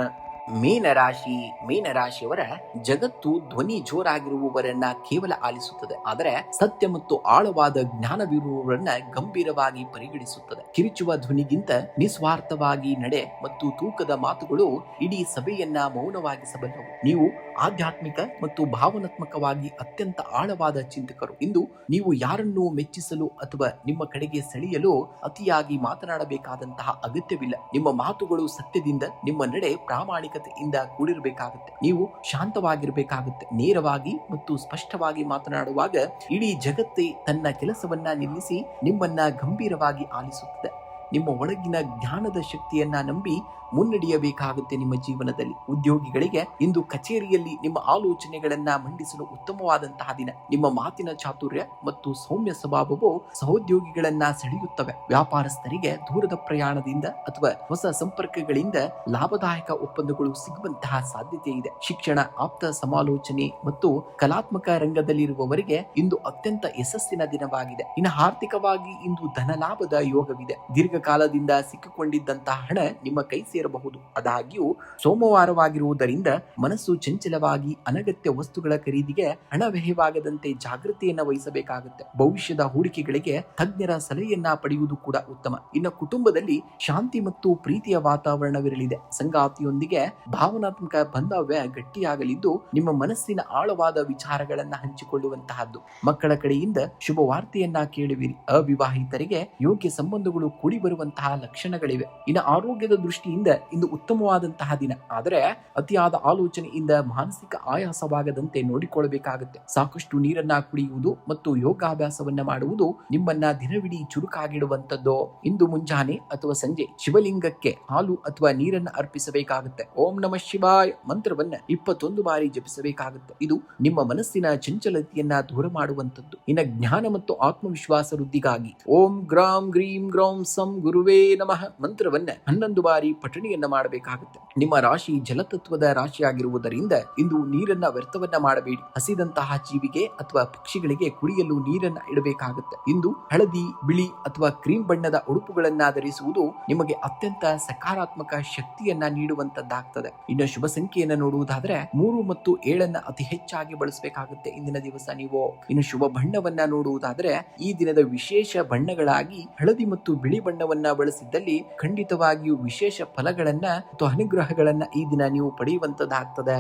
ಮೀನರಾಶಿಯವರ ಜಗತ್ತು ಧ್ವನಿ ಜೋರಾಗಿರುವವರನ್ನ ಕೇವಲ ಆಲಿಸುತ್ತದೆ, ಆದರೆ ಸತ್ಯ ಮತ್ತು ಆಳವಾದ ಜ್ಞಾನವಿರುವವರನ್ನ ಗಂಭೀರವಾಗಿ ಪರಿಗಣಿಸುತ್ತದೆ. ಕಿರಿಚುವ ಧ್ವನಿಗಿಂತ ನಿಸ್ವಾರ್ಥವಾಗಿ ನಡೆ ಮತ್ತು ತೂಕದ ಮಾತುಗಳು ಇಡೀ ಸಭೆಯನ್ನ ಮೌನವಾಗಿಸಬಲ್ಲವು. ನೀವು ಆಧ್ಯಾತ್ಮಿಕ ಮತ್ತು ಭಾವನಾತ್ಮಕವಾಗಿ ಅತ್ಯಂತ ಆಳವಾದ ಚಿಂತಕರು. ಇಂದು ನೀವು ಯಾರನ್ನೂ ಮೆಚ್ಚಿಸಲು ಅಥವಾ ನಿಮ್ಮ ಕಡೆಗೆ ಸೆಳೆಯಲು ಅತಿಯಾಗಿ ಮಾತನಾಡಬೇಕಾದಂತಹ ಅಗತ್ಯವಿಲ್ಲ. ನಿಮ್ಮ ಮಾತುಗಳು ಸತ್ಯದಿಂದ, ನಿಮ್ಮ ನಡೆ ಪ್ರಾಮಾಣಿಕತೆಯಿಂದ ಕೂಡಿರಬೇಕಾಗುತ್ತೆ. ನೀವು ಶಾಂತವಾಗಿರಬೇಕಾಗುತ್ತೆ. ನೇರವಾಗಿ ಮತ್ತು ಸ್ಪಷ್ಟವಾಗಿ ಮಾತನಾಡುವಾಗ ಇಡೀ ಜಗತ್ತೇ ತನ್ನ ಕೆಲಸವನ್ನ ನಿಲ್ಲಿಸಿ ನಿಮ್ಮನ್ನ ಗಂಭೀರವಾಗಿ ಆಲಿಸುತ್ತದೆ. ನಿಮ್ಮ ಒಳಗಿನ ಜ್ಞಾನದ ಶಕ್ತಿಯನ್ನ ನಂಬಿ ಮುನ್ನಡೆಯಬೇಕಾಗುತ್ತೆ. ನಿಮ್ಮ ಜೀವನದಲ್ಲಿ ಉದ್ಯೋಗಿಗಳಿಗೆ ಇಂದು ಕಚೇರಿಯಲ್ಲಿ ನಿಮ್ಮ ಆಲೋಚನೆಗಳನ್ನ ಮಂಡಿಸಲು ಉತ್ತಮವಾದಂತಹ ದಿನ. ನಿಮ್ಮ ಮಾತಿನ ಚಾತುರ್ಯ ಮತ್ತು ಸೌಮ್ಯ ಸ್ವಭಾವವು ಸಹೋದ್ಯೋಗಿಗಳನ್ನ ಸೆಳೆಯುತ್ತವೆ. ವ್ಯಾಪಾರಸ್ಥರಿಗೆ ದೂರದ ಪ್ರಯಾಣದಿಂದ ಅಥವಾ ಹೊಸ ಸಂಪರ್ಕಗಳಿಂದ ಲಾಭದಾಯಕ ಒಪ್ಪಂದಗಳು ಸಿಗುವಂತಹ ಸಾಧ್ಯತೆ ಇದೆ. ಶಿಕ್ಷಣ, ಆಪ್ತ ಸಮಾಲೋಚನೆ ಮತ್ತು ಕಲಾತ್ಮಕ ರಂಗದಲ್ಲಿರುವವರಿಗೆ ಇಂದು ಅತ್ಯಂತ ಯಶಸ್ಸಿನ ದಿನವಾಗಿದೆ. ಇನ್ನು ಆರ್ಥಿಕವಾಗಿ ಇಂದು ಧನ ಲಾಭದ ಯೋಗವಿದೆ. ದೀರ್ಘಕಾಲದಿಂದ ಸಿಕ್ಕಿಕೊಂಡಿದ್ದಂತಹ ಹಣ ನಿಮ್ಮ ಕೈ ಸೇರಬಹುದು. ಆದಾಗ್ಯೂ ಸೋಮವಾರವಾಗಿರುವುದರಿಂದ ಮನಸ್ಸು ಚಂಚಲವಾಗಿ ಅನಗತ್ಯ ವಸ್ತುಗಳ ಖರೀದಿಗೆ ಹಣ ವ್ಯಯವಾಗದಂತೆ ಜಾಗೃತಿಯನ್ನ ವಹಿಸಬೇಕಾಗುತ್ತೆ. ಭವಿಷ್ಯದ ಹೂಡಿಕೆಗಳಿಗೆ ತಜ್ಞರ ಸಲಹೆಯನ್ನ ಪಡೆಯುವುದು ಕೂಡ ಉತ್ತಮ. ಇನ್ನು ಕುಟುಂಬದಲ್ಲಿ ಶಾಂತಿ ಮತ್ತು ಪ್ರೀತಿಯ ವಾತಾವರಣವಿರಲಿದೆ. ಸಂಗಾತಿಯೊಂದಿಗೆ ಭಾವನಾತ್ಮಕ ಬಾಂಧವ್ಯ ಗಟ್ಟಿಯಾಗಲಿದ್ದು ನಿಮ್ಮ ಮನಸ್ಸಿನ ಆಳವಾದ ವಿಚಾರಗಳನ್ನ ಹಂಚಿಕೊಳ್ಳುವಂತಹದ್ದು. ಮಕ್ಕಳ ಕಡೆಯಿಂದ ಶುಭ ವಾರ್ತೆಯನ್ನ ಕೇಳುವಿರಿ. ಅವಿವಾಹಿತರಿಗೆ ಯೋಗ್ಯ ಸಂಬಂಧಗಳು ಕೂಡಿ ಬರುವಂತಹ ಲಕ್ಷಣಗಳಿವೆ. ಇನ್ನು ಆರೋಗ್ಯದ ದೃಷ್ಟಿಯಿಂದ ಇಂದು ಉತ್ತಮವಾದಂತಹ ದಿನ, ಆದರೆ ಅತಿಯಾದ ಆಲೋಚನೆಯಿಂದ ಮಾನಸಿಕ ಆಯಾಸವಾಗದಂತೆ ನೋಡಿಕೊಳ್ಳಬೇಕಾಗುತ್ತೆ. ಸಾಕಷ್ಟು ನೀರನ್ನ ಕುಡಿಯುವುದು ಮತ್ತು ಯೋಗಾಭ್ಯಾಸವನ್ನ ಮಾಡುವುದು ನಿಮ್ಮನ್ನ ದಿನವಿಡೀ ಚುರುಕಾಗಿಡುವಂತದ್ದು. ಇಂದು ಮುಂಜಾನೆ ಅಥವಾ ಸಂಜೆ ಶಿವಲಿಂಗಕ್ಕೆ ಹಾಲು ಅಥವಾ ನೀರನ್ನ ಅರ್ಪಿಸಬೇಕಾಗುತ್ತೆ. ಓಂ ನಮಃ ಶಿವಾಯ ಮಂತ್ರವನ್ನ 21 ಬಾರಿ ಜಪಿಸಬೇಕಾಗುತ್ತೆ. ಇದು ನಿಮ್ಮ ಮನಸ್ಸಿನ ಚಂಚಲತೆಯನ್ನ ದೂರ ಮಾಡುವಂತದ್ದು. ಇನ್ನು ಜ್ಞಾನ ಮತ್ತು ಆತ್ಮವಿಶ್ವಾಸ ವೃದ್ಧಿಗಾಗಿ ಓಂ ಗ್ರಾಂ ಗ್ರೀಂ ಗ್ರೌಂ ಸಂ ಗುರುವೇ ನಮಃ ಮಂತ್ರವನ್ನ 11 ಬಾರಿ ಪಠಣೆಯನ್ನ ಮಾಡಬೇಕಾಗುತ್ತೆ. ನಿಮ್ಮ ರಾಶಿ ಜಲತತ್ವದ ರಾಶಿಯಾಗಿರುವುದರಿಂದ ಇಂದು ನೀರನ್ನ ವ್ಯರ್ಥವನ್ನ ಮಾಡಬೇಡಿ. ಹಸಿದಂತಹ ಜೀವಿಗೆ ಅಥವಾ ಪಕ್ಷಿಗಳಿಗೆ ಕುಡಿಯಲು ನೀರನ್ನ ಇಡಬೇಕಾಗುತ್ತೆ. ಇಂದು ಹಳದಿ, ಬಿಳಿ ಅಥವಾ ಕ್ರೀಮ್ ಬಣ್ಣದ ಉಡುಪುಗಳನ್ನ ಧರಿಸುವುದು ನಿಮಗೆ ಅತ್ಯಂತ ಸಕಾರಾತ್ಮಕ ಶಕ್ತಿಯನ್ನ ನೀಡುವಂತದ್ದಾಗ್ತದೆ. ಇನ್ನು ಶುಭ ಸಂಖ್ಯೆಯನ್ನ ನೋಡುವುದಾದ್ರೆ 3 ಮತ್ತು 7 ಅತಿ ಹೆಚ್ಚಾಗಿ ಬಳಸಬೇಕಾಗುತ್ತೆ ಇಂದಿನ ದಿವಸ ನೀವು. ಇನ್ನು ಶುಭ ಬಣ್ಣವನ್ನ ನೋಡುವುದಾದ್ರೆ ಈ ದಿನದ ವಿಶೇಷ ಬಣ್ಣಗಳಾಗಿ ಹಳದಿ ಮತ್ತು ಬಿಳಿ ಬಣ್ಣವನ್ನ ಬಳಸಿದ್ದಲ್ಲಿ ಖಂಡಿತವಾಗಿಯೂ ವಿಶೇಷ ಫಲಗಳನ್ನ ಮತ್ತು ಅನುಗ್ರಹಗಳನ್ನ ಈ ದಿನ ನೀವು ಪಡೆಯುವಂತದ್ದಾಗ್ತದೆ.